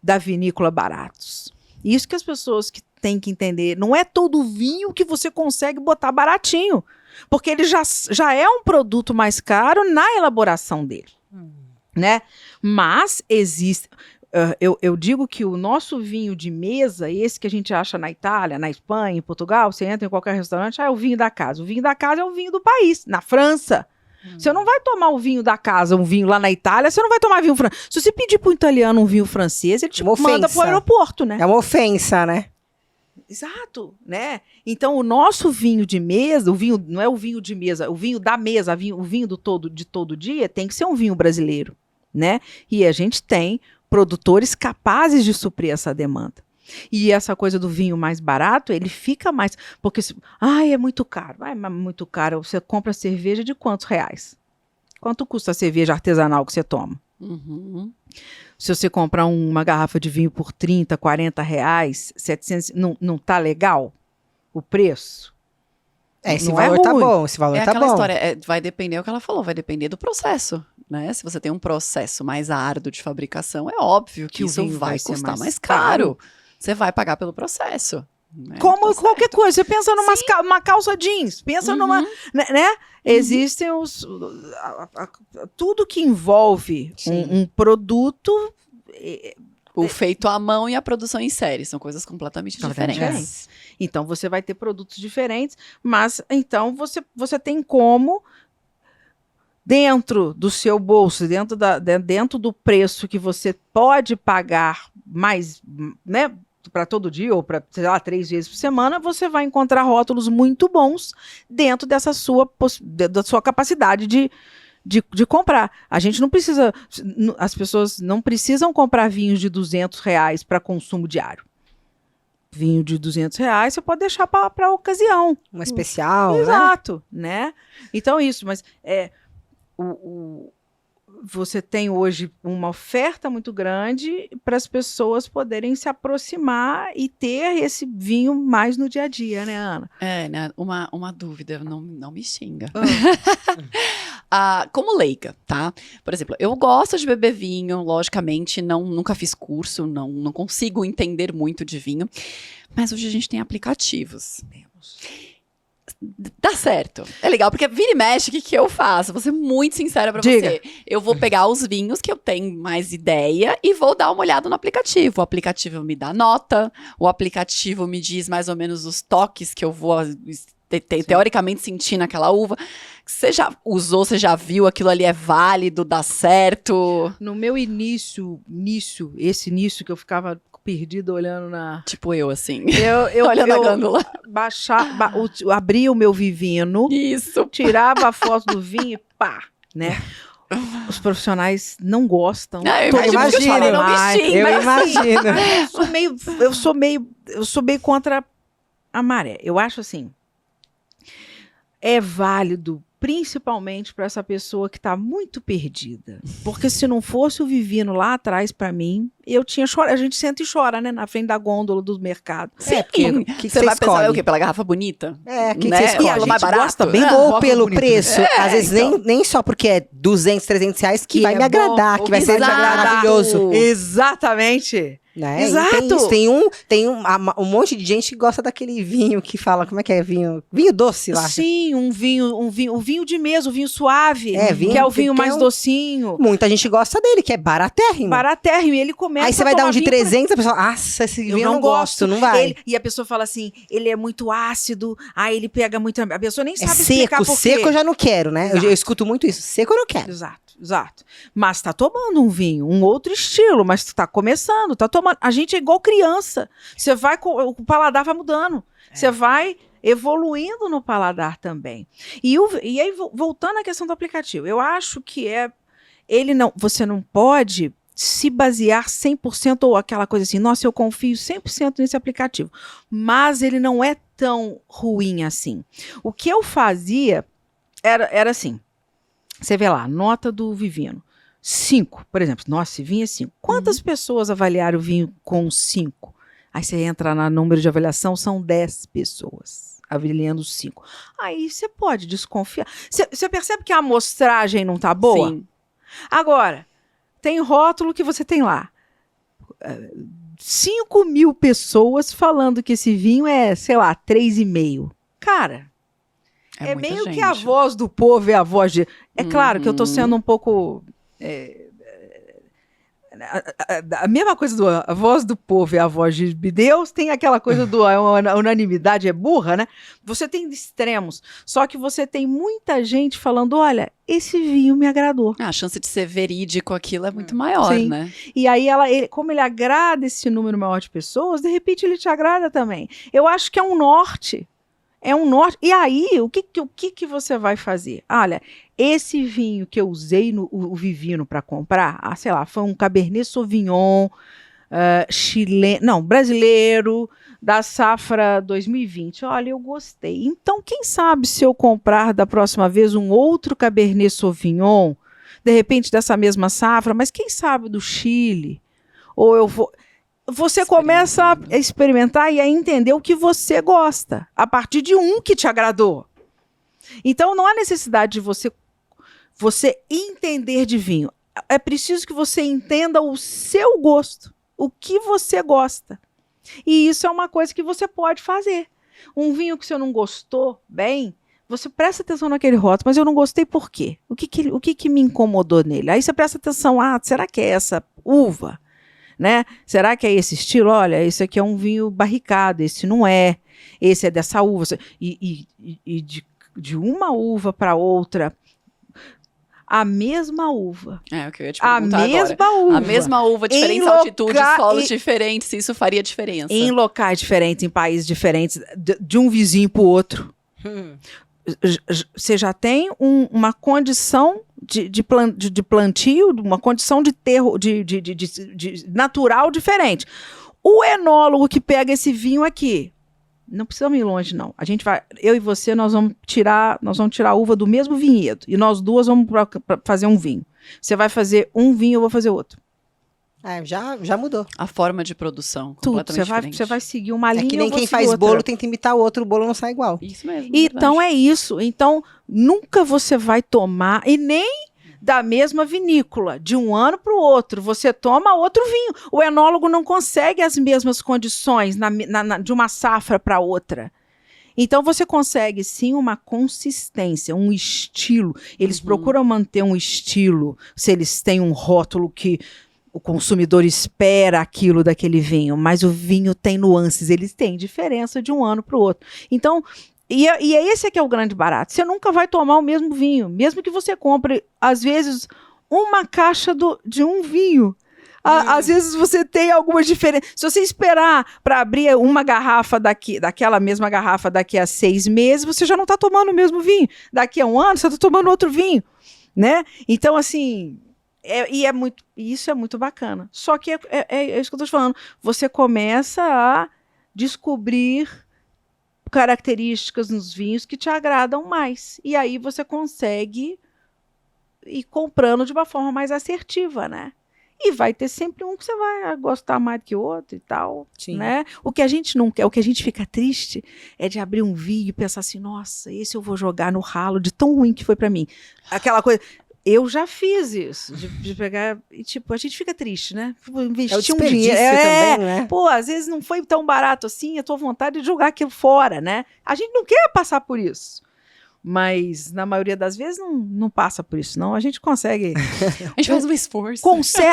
da vinícola baratos. Isso que as pessoas que têm que entender, não é todo vinho que você consegue botar baratinho, porque ele já é um produto mais caro na elaboração dele, né? Mas existe... Eu digo que o nosso vinho de mesa, esse que a gente acha na Itália, na Espanha, em Portugal, você entra em qualquer restaurante, é o vinho da casa. O vinho da casa é o vinho do país. Na França, você não vai tomar o vinho da casa, um vinho lá na Itália, você não vai tomar vinho francês. Se você pedir para o italiano um vinho francês, ele te manda para o aeroporto, né? É uma ofensa, né? Exato, né? Então, o nosso vinho de mesa, o vinho não é o vinho de mesa, o vinho da mesa, o vinho de todo dia, tem que ser um vinho brasileiro, né? E a gente tem produtores capazes de suprir essa demanda. E essa coisa do vinho mais barato, ele fica mais... Porque, é muito caro. É muito caro. Você compra cerveja de quantos reais? Quanto custa a cerveja artesanal que você toma? Se você comprar uma garrafa de vinho por 30, 40 reais, 700, não tá legal o preço? Esse valor tá bom, esse valor tá bom. É aquela história, vai depender, o que ela falou, vai depender do processo, né? Se você tem um processo mais árduo de fabricação, é óbvio que isso vai custar mais caro. Você vai pagar pelo processo, Como Tá qualquer certo. coisa. Você pensa numa calça jeans, pensa numa. Né? Existem tudo que envolve um produto. O feito à mão e a produção em série são coisas completamente diferentes. Então, você vai ter produtos diferentes, mas então você tem como, dentro do seu bolso, dentro do preço que você pode pagar mais, né, para todo dia ou para, sei lá, 3 vezes por semana, você vai encontrar rótulos muito bons dentro da sua capacidade de comprar. A gente não precisa, as pessoas não precisam comprar vinhos de R$200 para consumo diário. Vinho de R$200 você pode deixar para a ocasião. Uma especial, Exato, né? Então isso, mas você tem hoje uma oferta muito grande para as pessoas poderem se aproximar e ter esse vinho mais no dia a dia, né, Ana? Né, uma dúvida, não me xinga. Como leiga, tá? Por exemplo, eu gosto de beber vinho, logicamente, nunca fiz curso, não consigo entender muito de vinho, mas hoje a gente tem aplicativos. Dá certo. É legal, porque vira e mexe, o que eu faço? Vou ser muito sincera pra você. Eu vou pegar os vinhos que eu tenho mais ideia e vou dar uma olhada no aplicativo. O aplicativo me dá nota, o aplicativo me diz mais ou menos os toques que eu vou teoricamente sentir naquela uva. Você já usou, você já viu, aquilo ali é válido, dá certo? No meu início que eu ficava perdida olhando na... Tipo eu, assim. Olhando a gândula. Abria o meu vivino. Isso. Tirava a foto do vinho e pá, né? Os profissionais não gostam. Eu imagino, não me xinga. Eu imagino. Eu sou meio contra a maré. Eu acho assim, é válido principalmente para essa pessoa que está muito perdida. Porque se não fosse o Vivino lá atrás para mim, eu tinha chorado. A gente senta e chora, né? Na frente da gôndola do mercado. Porque que você vai escolhe? pensar o quê? Pela garrafa bonita? Que né? você escolhe? Pelo mais barato? Gosta bem Ou pelo preço. Às vezes então. nem só porque é R$200, R$300 que vai é me agradar, bom, que vai ser exato. maravilhoso. Exatamente. Né? Exato. Tem um monte de gente que gosta daquele vinho que fala, como é que é vinho? Vinho doce lá. Sim, o vinho de mesa, o vinho suave, que é o vinho mais docinho. Muita gente gosta dele, que é baratérrimo. Baratérrimo, e ele começa Aí você vai dar um de vinho 300, a pessoa, nossa, esse vinho eu não gosto, não vai. E a pessoa fala assim, ele é muito ácido, aí ele pega muito... A pessoa nem sabe seco, explicar por quê. seco eu já não quero, né? Eu escuto muito isso, seco eu não quero. Exato. Mas tá tomando um vinho, um outro estilo, mas tu tá começando, tá tomando. A gente é igual criança. Você vai, o paladar vai mudando. Você vai evoluindo no paladar também. E aí, voltando à questão do aplicativo, eu acho que você não pode se basear 100% ou aquela coisa assim, nossa, eu confio 100% nesse aplicativo. Mas ele não é tão ruim assim. O que eu fazia era assim, você vê lá, nota do Vivino, 5, por exemplo. Nossa, esse vinho é 5. Quantas pessoas avaliaram o vinho com 5? Aí você entra no número de avaliação, são 10 pessoas avaliando 5. Aí você pode desconfiar. Você percebe que a amostragem não tá boa? Sim. Agora, tem rótulo que você tem lá. 5.000 pessoas falando que esse vinho é, sei lá, 3,5. Cara... É meio que a voz do povo é a voz de... É claro que eu tô sendo um pouco... a mesma coisa a voz do povo é a voz de Deus, tem aquela coisa a unanimidade é burra, né? Você tem extremos. Só que você tem muita gente falando, olha, esse vinho me agradou. A chance de ser verídico aquilo é muito maior, Sim. né? E aí, como ele agrada esse número maior de pessoas, de repente ele te agrada também. Eu acho que é um norte. E aí, o que você vai fazer? Olha, esse vinho que eu usei o Vivino para comprar, sei lá, foi um Cabernet Sauvignon brasileiro, da safra 2020. Olha, eu gostei. Então, quem sabe se eu comprar da próxima vez um outro Cabernet Sauvignon, de repente dessa mesma safra, mas quem sabe do Chile? Ou eu vou... Você começa a experimentar e a entender o que você gosta, a partir de um que te agradou. Então, não há necessidade de você entender de vinho. É preciso que você entenda o seu gosto, o que você gosta. E isso é uma coisa que você pode fazer. Um vinho que você não gostou bem, você presta atenção naquele rótulo, mas eu não gostei por quê? O que me incomodou nele? Aí você presta atenção, será que é essa uva? Né? Será que é esse estilo? Olha, esse aqui é um vinho barricado, esse não é. Esse é dessa uva. E de uma uva para outra, a mesma uva. É o que eu ia te perguntar A mesma agora. uva. A mesma uva, diferentes altitudes, solos diferentes, se isso faria diferença. Em locais diferentes, em países diferentes, de um vizinho para o outro. Você já tem uma condição de plantio, uma condição de terro, de natural diferente. O enólogo que pega esse vinho aqui, não precisamos ir longe, não. A gente vai, eu e você, nós vamos tirar a uva do mesmo vinhedo. E nós duas vamos pra fazer um vinho. Você vai fazer um vinho, eu vou fazer outro. Já mudou. A forma de produção, Tudo. completamente diferente. Você vai seguir uma linha. É que nem eu vou quem seguir faz outra. bolo tenta imitar o outro, o bolo não sai igual. Isso mesmo. Então verdade. é isso. Então, nunca você vai tomar, e nem da mesma vinícola, de um ano para o outro, você toma outro vinho. O enólogo não consegue as mesmas condições de uma safra para outra. Então, você consegue, sim, uma consistência, um estilo. Eles procuram manter um estilo, se eles têm um rótulo que o consumidor espera aquilo daquele vinho, mas o vinho tem nuances, eles têm diferença de um ano para o outro. Então, e é esse que é o grande barato. Você nunca vai tomar o mesmo vinho, mesmo que você compre, às vezes, uma caixa de um vinho. Às vezes você tem algumas diferenças. Se você esperar para abrir uma garrafa daquela mesma garrafa daqui a 6 meses, você já não está tomando o mesmo vinho. Daqui a um ano, você está tomando outro vinho, né? Então, assim, isso é muito bacana. Só que é isso que eu estou te falando. Você começa a descobrir características nos vinhos que te agradam mais. E aí você consegue ir comprando de uma forma mais assertiva, né? E vai ter sempre um que você vai gostar mais do que o outro e tal, Sim. né? O que a gente não quer, o que a gente fica triste é de abrir um vinho e pensar assim, nossa, esse eu vou jogar no ralo de tão ruim que foi pra mim. Aquela coisa... Eu já fiz isso, de pegar, e tipo, a gente fica triste, né? Investir um dinheiro. Também, né? Pô, às vezes não foi tão barato assim, a tua vontade de jogar aquilo fora, né? A gente não quer passar por isso. Mas, na maioria das vezes, não passa por isso, não. A gente consegue... A gente faz um esforço.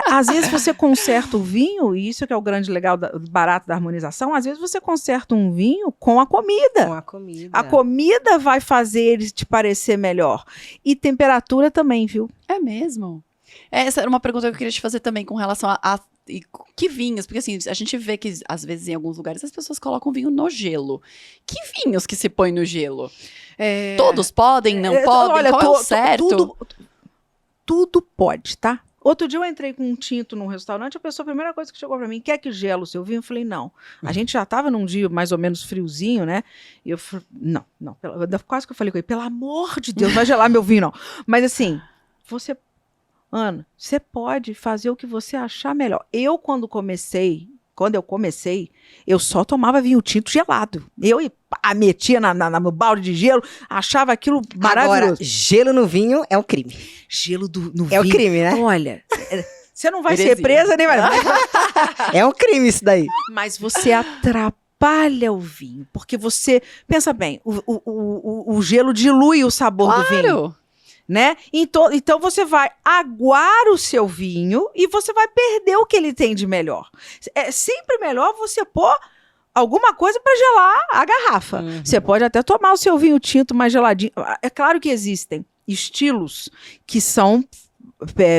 Às vezes você conserta o vinho, e isso que é o grande legal, barato da harmonização, às vezes você conserta um vinho com a comida. Com a comida. A comida vai fazer ele te parecer melhor. E temperatura também, viu? É mesmo? Essa era uma pergunta que eu queria te fazer também com relação a que vinhos? Porque assim, a gente vê que às vezes em alguns lugares as pessoas colocam vinho no gelo. Que vinhos que se põe no gelo? Todos podem, não podem? Olha, qual é o certo? Tudo pode, tá? Outro dia eu entrei com um tinto num restaurante, a primeira coisa que chegou pra mim, quer que gelo o seu vinho? Eu falei, não. A gente já tava num dia mais ou menos friozinho, né? E eu falei, não. Quase que eu falei com ele, pelo amor de Deus, não vai gelar meu vinho, não. Mas assim, Ana, você pode fazer o que você achar melhor. Quando eu comecei, eu só tomava vinho tinto gelado. Eu metia no balde de gelo, achava aquilo maravilhoso. Agora, gelo no vinho é um crime. Gelo no vinho. É o crime, né? Olha, você não vai Heresia. ser presa nem vai... É um crime isso daí. Mas você atrapalha o vinho, porque você... Pensa bem, o gelo dilui o sabor do vinho. Claro! Né? Então você vai aguar o seu vinho e você vai perder o que ele tem de melhor. É sempre melhor você pôr alguma coisa para gelar a garrafa. Você pode até tomar o seu vinho tinto mais geladinho. É claro que existem estilos que são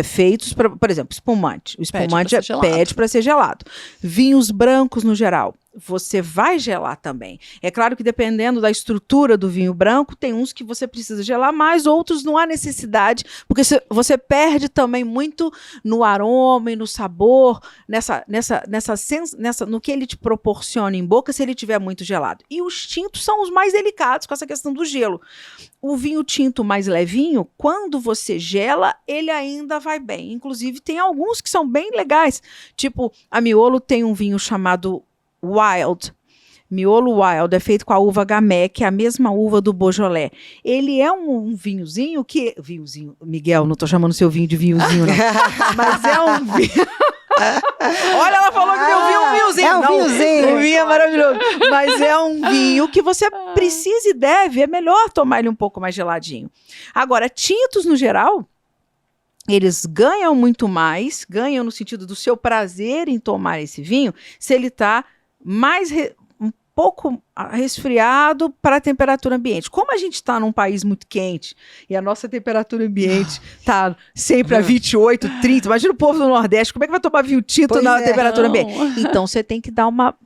feitos para, por exemplo, espumante. O espumante pede para ser gelado. Vinhos brancos no geral, você vai gelar também. É claro que dependendo da estrutura do vinho branco, tem uns que você precisa gelar mais, outros não há necessidade, porque você perde também muito no aroma e no sabor, no que ele te proporciona em boca, se ele tiver muito gelado. E os tintos são os mais delicados com essa questão do gelo. O vinho tinto mais levinho, quando você gela, ele ainda vai bem. Inclusive, tem alguns que são bem legais. Tipo, a Miolo tem um vinho chamado Wild. Miolo Wild é feito com a uva Gamay, que é a mesma uva do Beaujolais. Ele é um vinhozinho que... Vinhozinho, Miguel, não tô chamando seu vinho de vinhozinho, não. Mas é um vinho... Olha, ela falou que deu um vinhozinho. É um vinhozinho. O vinho é maravilhoso. Mas é um vinho que você precisa e deve. É melhor tomar ele um pouco mais geladinho. Agora, tintos no geral, eles ganham muito mais, ganham no sentido do seu prazer em tomar esse vinho, se ele está mais um pouco resfriado para a temperatura ambiente. Como a gente está num país muito quente e a nossa temperatura ambiente está sempre a 28, 30, imagina o povo do Nordeste, como é que vai tomar vinho tinto na temperatura ambiente? Então você tem que dar uma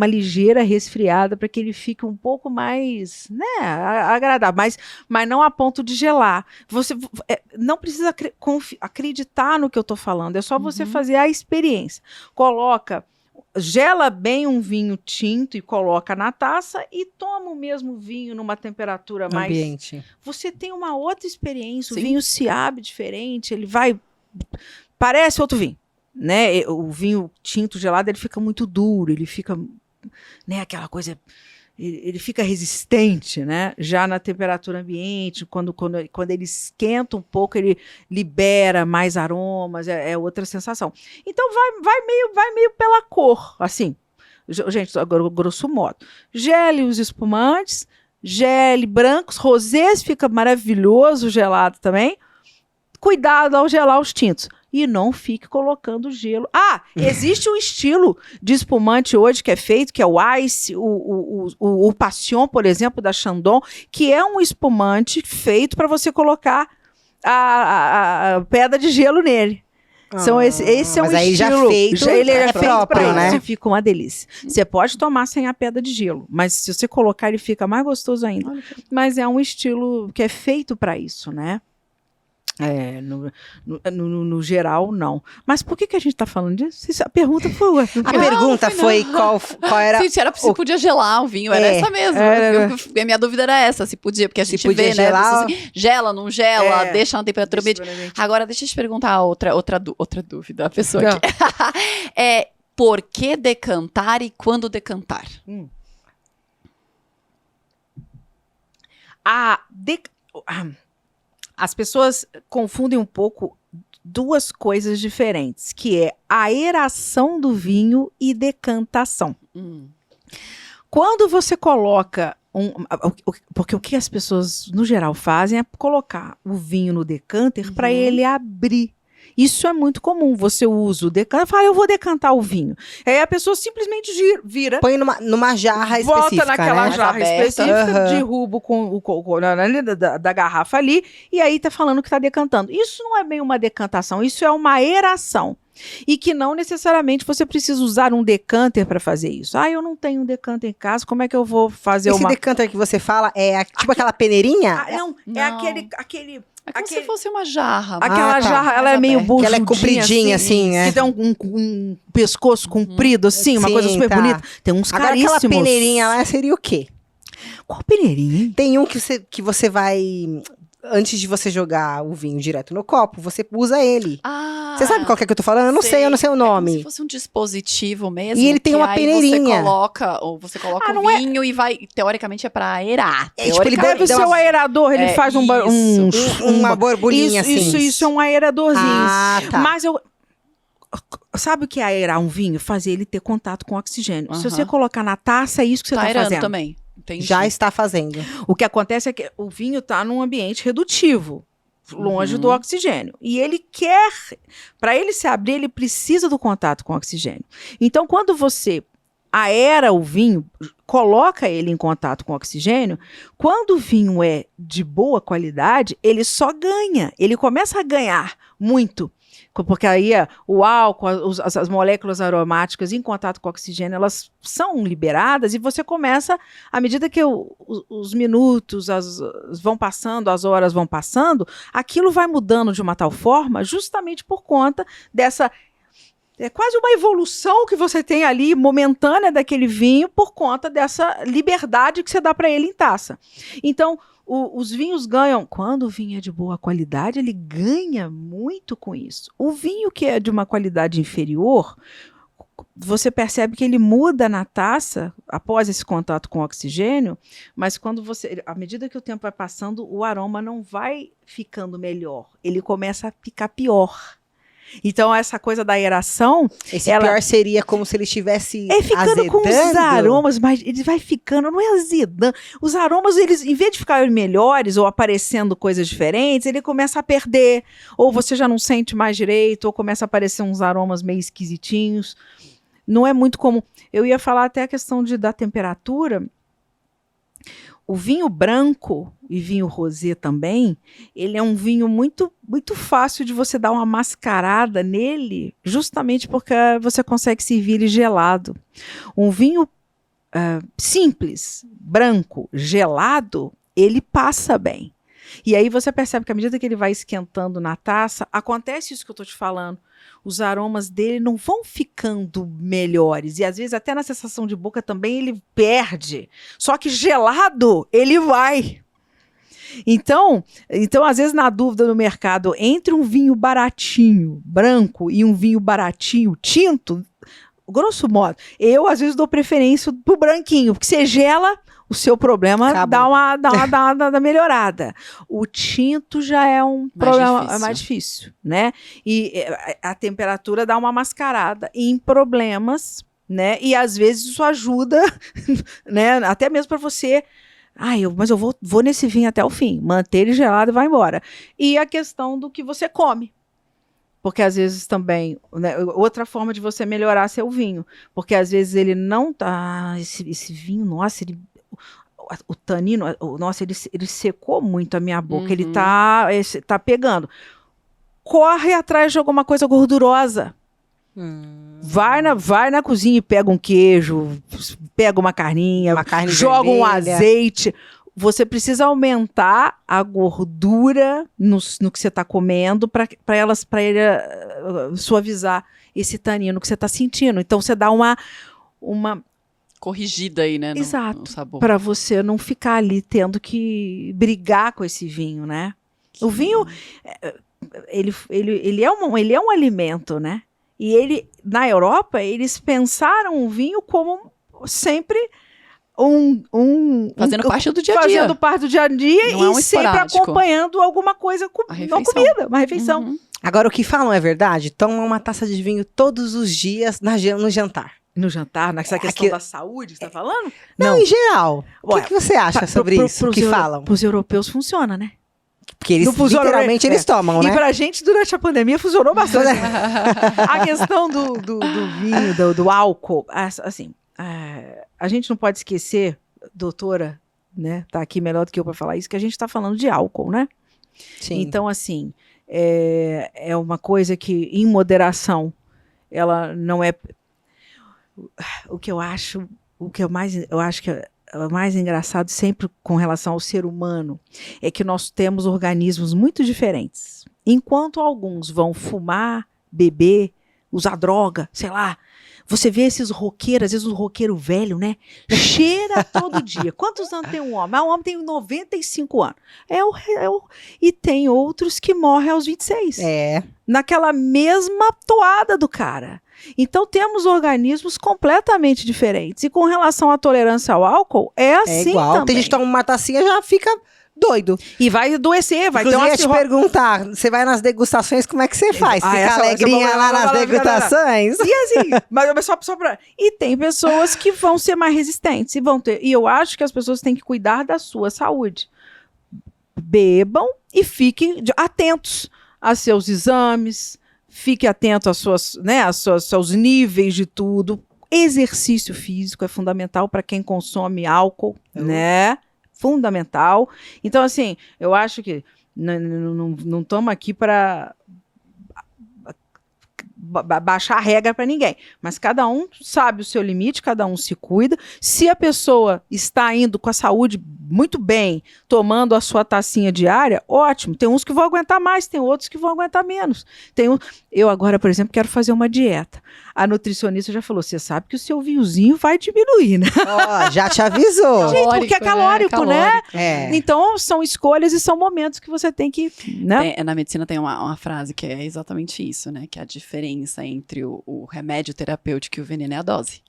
ligeira resfriada para que ele fique um pouco mais, né, agradável, mas não a ponto de gelar. Você não precisa acreditar no que eu estou falando, é só você fazer a experiência. Gela bem um vinho tinto e coloca na taça e toma o mesmo vinho numa temperatura mais... Ambiente. Você tem uma outra experiência, Sim. O vinho se abre diferente, ele vai... Parece outro vinho, né? O vinho tinto gelado, ele fica muito duro, ele fica, né, aquela coisa... Ele fica resistente, né? Já na temperatura ambiente, quando ele esquenta um pouco, ele libera mais aromas, é outra sensação. Então vai meio pela cor, assim. Gente, grosso modo. Gele os espumantes, gele brancos, rosés fica maravilhoso gelado também. Cuidado ao gelar os tintos. E não fique colocando gelo. Existe um estilo de espumante hoje que é feito, que é o Ice, o Passion, por exemplo, da Chandon, que é um espumante feito para você colocar a pedra de gelo nele. Esse é um mas aí estilo. Ele é feito próprio, para né? isso e fica uma delícia. Você pode tomar sem a pedra de gelo, mas se você colocar, ele fica mais gostoso ainda. Mas é um estilo que é feito para isso, né? No geral, não. Mas por que a gente está falando disso? A pergunta foi outra. A pergunta foi qual era... Se podia gelar o vinho, era essa mesmo. A minha dúvida era essa, se podia, porque a gente podia vê, gelar, né? Gela, não gela, deixa na temperatura ambiente. Agora, deixa eu te perguntar outra dúvida, a pessoa aqui. Por que decantar e quando decantar? As pessoas confundem um pouco duas coisas diferentes, que é a aeração do vinho e decantação. Quando você coloca porque o que as pessoas, no geral, fazem é colocar o vinho no decanter para ele abrir. Isso é muito comum. Você usa o decanter e fala, eu vou decantar o vinho. Aí a pessoa simplesmente vira. Põe numa jarra específica, volta naquela né? jarra específica, derruba da garrafa ali, e aí tá falando que tá decantando. Isso não é bem uma decantação, isso é uma aeração. E que não necessariamente você precisa usar um decanter para fazer isso. Eu não tenho um decanter em casa, como é que eu vou fazer Esse decanter que você fala é tipo aquela peneirinha? É aquele... É como se fosse uma jarra. Aquela jarra, ela é meio Que bujudinha, ela é compridinha, assim, né? Que tem um pescoço comprido, assim, uma coisa super bonita. Tem uns Agora, caríssimos. aquela peneirinha lá seria o quê? Qual peneirinha, hein? Tem um que você vai... Antes de você jogar o vinho direto no copo, você usa ele. Você sabe qual que é que eu tô falando? Eu não sei o nome. É como se fosse um dispositivo mesmo. E ele tem uma peneirinha. Você coloca o vinho e vai... Teoricamente é pra aerar. Tipo, ele deve ser um aerador, ele faz uma borbulhinha assim. Isso é um aeradorzinho. Tá. Mas sabe o que é aerar um vinho? Fazer ele ter contato com oxigênio. Se você colocar na taça, é isso que você tá fazendo. Também. Entendi. Já está fazendo. O que acontece é que o vinho está num ambiente redutivo, longe do oxigênio. E ele para ele se abrir, ele precisa do contato com o oxigênio. Então, quando você aera o vinho, coloca ele em contato com o oxigênio, quando o vinho é de boa qualidade, ele só ganha. Ele começa a ganhar muito. Porque aí o álcool, as moléculas aromáticas em contato com o oxigênio, elas são liberadas e você começa, à medida que os minutos vão passando, as horas vão passando, aquilo vai mudando de uma tal forma, justamente por conta dessa... É quase uma evolução que você tem ali, momentânea daquele vinho, por conta dessa liberdade que você dá para ele em taça. Então, os vinhos ganham, quando o vinho é de boa qualidade, ele ganha muito com isso. O vinho que é de uma qualidade inferior, você percebe que ele muda na taça após esse contato com o oxigênio, mas à medida que o tempo vai passando, o aroma não vai ficando melhor, ele começa a ficar pior. Então, essa coisa da aeração... Esse pior seria como se ele estivesse ficando azedando. com os aromas, mas ele vai ficando, não é azedando. Os aromas, eles, em vez de ficarem melhores ou aparecendo coisas diferentes, ele começa a perder. Ou você já não sente mais direito, ou começa a aparecer uns aromas meio esquisitinhos. Não é muito comum. Eu ia falar até a questão da temperatura. O vinho branco e vinho rosé também, ele é um vinho muito, muito fácil de você dar uma mascarada nele, justamente porque você consegue servir ele gelado. Um vinho simples, branco, gelado, ele passa bem. E aí você percebe que à medida que ele vai esquentando na taça, acontece isso que eu estou te falando. Os aromas dele não vão ficando melhores. E às vezes até na sensação de boca também ele perde. Só que gelado, ele vai. Então, às vezes na dúvida no mercado, entre um vinho baratinho, branco, e um vinho baratinho, tinto, grosso modo, eu às vezes dou preferência pro branquinho, porque você gela... O seu problema dá uma melhorada. O tinto já é um problema mais difícil, né? E a temperatura dá uma mascarada em problemas, né? E às vezes isso ajuda, né? Até mesmo para você... mas eu vou nesse vinho até o fim. Manter ele gelado e vai embora. E a questão do que você come. Porque às vezes também, né, outra forma de você melhorar seu vinho. Porque às vezes ele não tá... Esse vinho, nossa, o tanino, nossa, ele secou muito a minha boca. Ele tá pegando. Corre atrás de alguma coisa gordurosa. Vai na cozinha e pega um queijo, pega uma carninha, joga um azeite. Você precisa aumentar a gordura no que você está comendo para ele suavizar esse tanino que você está sentindo. Então você dá uma corrigida aí, né? Exato. No sabor. Para você não ficar ali tendo que brigar com esse vinho, né? O vinho, ele é um alimento, né? E na Europa, eles pensaram o vinho como sempre fazendo parte do dia a dia. Fazendo parte do dia a dia não e sempre acompanhando alguma coisa uma comida, uma refeição. Agora, o que falam é verdade? Toma uma taça de vinho todos os dias no jantar. No jantar, nessa questão da saúde que você está falando? Não, em geral. O que você acha sobre isso que falam? Para os europeus funciona, né? Porque eles, literalmente, eles tomam, né? E pra gente, durante a pandemia, funcionou bastante. A questão do vinho, do álcool, assim, a gente não pode esquecer, doutora, né, tá aqui melhor do que eu para falar isso, que a gente está falando de álcool, né? Sim. Então, assim, é uma coisa que, em moderação, ela não é... O que eu acho que é o mais engraçado sempre com relação ao ser humano é que nós temos organismos muito diferentes. Enquanto alguns vão fumar, beber, usar droga, sei lá, você vê esses roqueiros, às vezes um roqueiro velho, né? Cheira todo dia. Quantos anos tem um homem? Um homem tem 95 anos. E tem outros que morrem aos 26. Naquela mesma toada do cara. Então, temos organismos completamente diferentes. E com relação à tolerância ao álcool, é assim igual. também. Tem gente que toma uma tacinha e já fica doido. E vai adoecer, vai ter uma... Inclusive, eu ia te perguntar, você vai nas degustações, como é que você faz? Fica alegrinha lá nas degustações? E assim, mas só pra... E tem pessoas que vão ser mais resistentes. E eu acho que as pessoas têm que cuidar da sua saúde. Bebam e fiquem atentos a seus exames, fique atento às seus níveis de tudo. Exercício físico é fundamental para quem consome álcool, né? Fundamental. Então, assim, eu acho que não estamos aqui para baixar a regra para ninguém. Mas cada um sabe o seu limite, cada um se cuida. Se a pessoa está indo com a saúde muito bem, tomando a sua tacinha diária, ótimo. Tem uns que vão aguentar mais, tem outros que vão aguentar menos. Eu agora, por exemplo, quero fazer uma dieta. A nutricionista já falou, você sabe que o seu vinhozinho vai diminuir, né? Já te avisou. Gente, porque é calórico, né? É. Então, são escolhas e são momentos que você tem que... Né? Na medicina tem uma frase que é exatamente isso, né? Que é a diferença entre o remédio terapêutico e o veneno é a dose.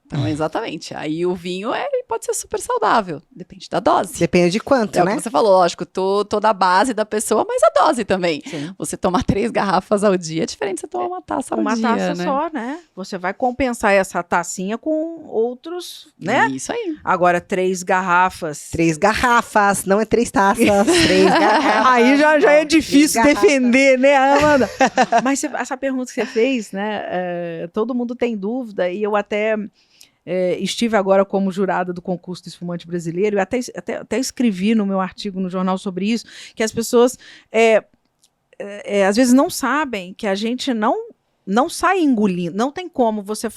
Então, exatamente. Aí o vinho pode ser super saudável. Depende da dose. Depende de quanto, É o né? que você falou, lógico, toda a base da pessoa, mas a dose também. Sim. Você tomar 3 garrafas ao dia é diferente de você tomar uma taça ao Uma dia, taça né? só, né? Você vai compensar essa tacinha com outros, né? Isso aí. Agora, 3 garrafas. 3 garrafas, não é 3 taças. 3 garrafas. Aí já é Ó, difícil 3 garrafas. defender, né, Amanda? Mas essa pergunta que você fez, né? Todo mundo tem dúvida, e eu até estive agora como jurada do concurso do espumante brasileiro, e até escrevi no meu artigo no jornal sobre isso, que as pessoas às vezes não sabem que a gente não sai engolindo, não tem como você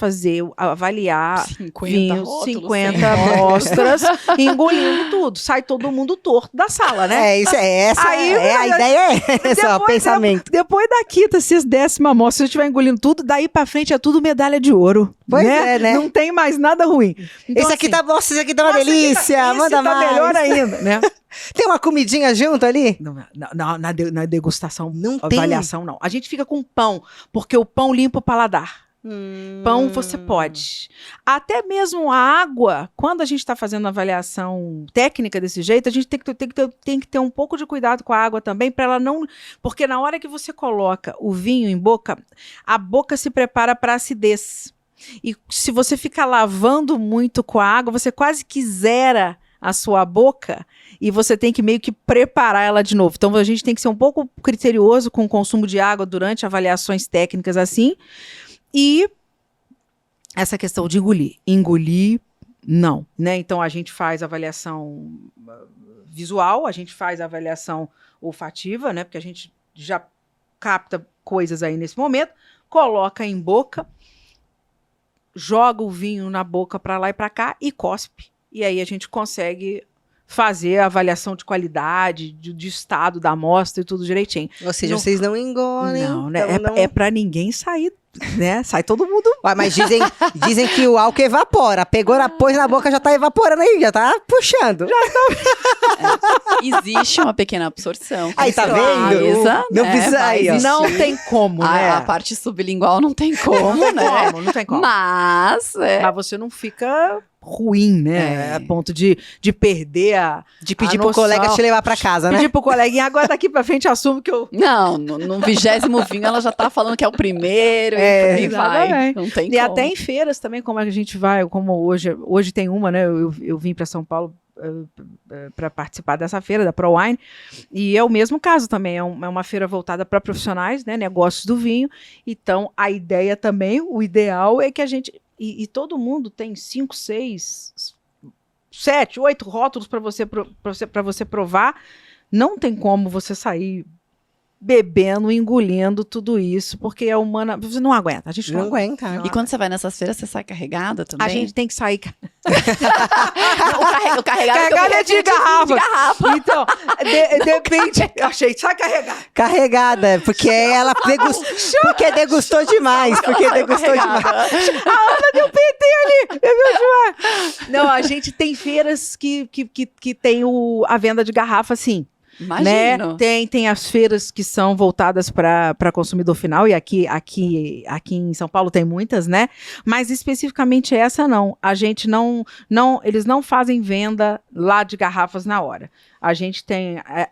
avaliar 50 vinhos, rótulos, 50 100 rótulos. amostras, engolindo tudo. Sai todo mundo torto da sala, né? Isso, Aí, a ideia é essa, o pensamento. Depois da quinta, sexta, 10ª amostra, se você estiver engolindo tudo, daí pra frente é tudo medalha de ouro. Pois é, né? Não tem mais nada ruim. Então, Esse aqui assim, tá bom, esse aqui tá uma nossa, delícia, esse manda tá mais. melhor ainda, né? Tem uma comidinha junto ali? Na degustação, Não tem. avaliação, não. A gente fica com pão, porque o pão limpa o paladar. Pão você pode. Até mesmo a água, quando a gente está fazendo avaliação técnica desse jeito, a gente tem que ter um pouco de cuidado com a água também, para ela não. Porque na hora que você coloca o vinho em boca, a boca se prepara para acidez. E se você ficar lavando muito com a água, você quase que zera a sua boca e você tem que meio que preparar ela de novo. Então a gente tem que ser um pouco criterioso com o consumo de água durante avaliações técnicas assim. E essa questão de engolir, não, né? Então a gente faz avaliação visual, a gente faz avaliação olfativa, né? Porque a gente já capta coisas aí nesse momento, coloca em boca, joga o vinho na boca para lá e para cá e cospe. E aí a gente consegue fazer a avaliação de qualidade, de estado da amostra e tudo direitinho. Ou seja, Não- vocês não engolem. Não, né? então não- É para ninguém sair, né? Sai todo mundo. Ué, mas dizem que o álcool evapora. Pegou, pôs na boca, já tá evaporando aí, já tá puxando. Existe uma pequena absorção. Aí, tá Claro, vendo? Não precisa vai aí, ó. existir. Não tem como, né? A parte sublingual não tem como, Não tem né? como, não tem como. Mas, Mas você não fica ruim, né? É. A ponto de perder De pedir a pro noção. colega te levar pra casa, né? Pedir pro coleguinha, agora daqui pra frente assumo que eu... não, no 20º vinho ela já tá falando que é o primeiro e vai. exatamente. Não tem E como. até em feiras também, como a gente vai, como hoje tem uma, né? Eu vim para São Paulo para participar dessa feira, da ProWine, e é o mesmo caso também, é uma feira voltada para profissionais, né? Negócios do vinho. Então, a ideia também, o ideal é que a gente... E todo mundo tem 5, 6, 7, 8 rótulos para você provar. Não tem como você sair bebendo, engolindo tudo isso, porque é humana. Você não aguenta. A gente Não aguenta. E quando você vai nessas feiras, você sai carregada também? A gente tem que sair. O carregado Carregado é de garrafa. De garrafa. Então, depende. Eu achei, sai carregar. Carregada, porque ela degustou demais. Porque degustou demais. Não, a gente tem feiras que tem a venda de garrafa, sim. Né? Imagino. Tem as feiras que são voltadas para consumidor final, e aqui em São Paulo tem muitas, né? Mas especificamente essa não. A gente eles não fazem venda lá de garrafas na hora. A gente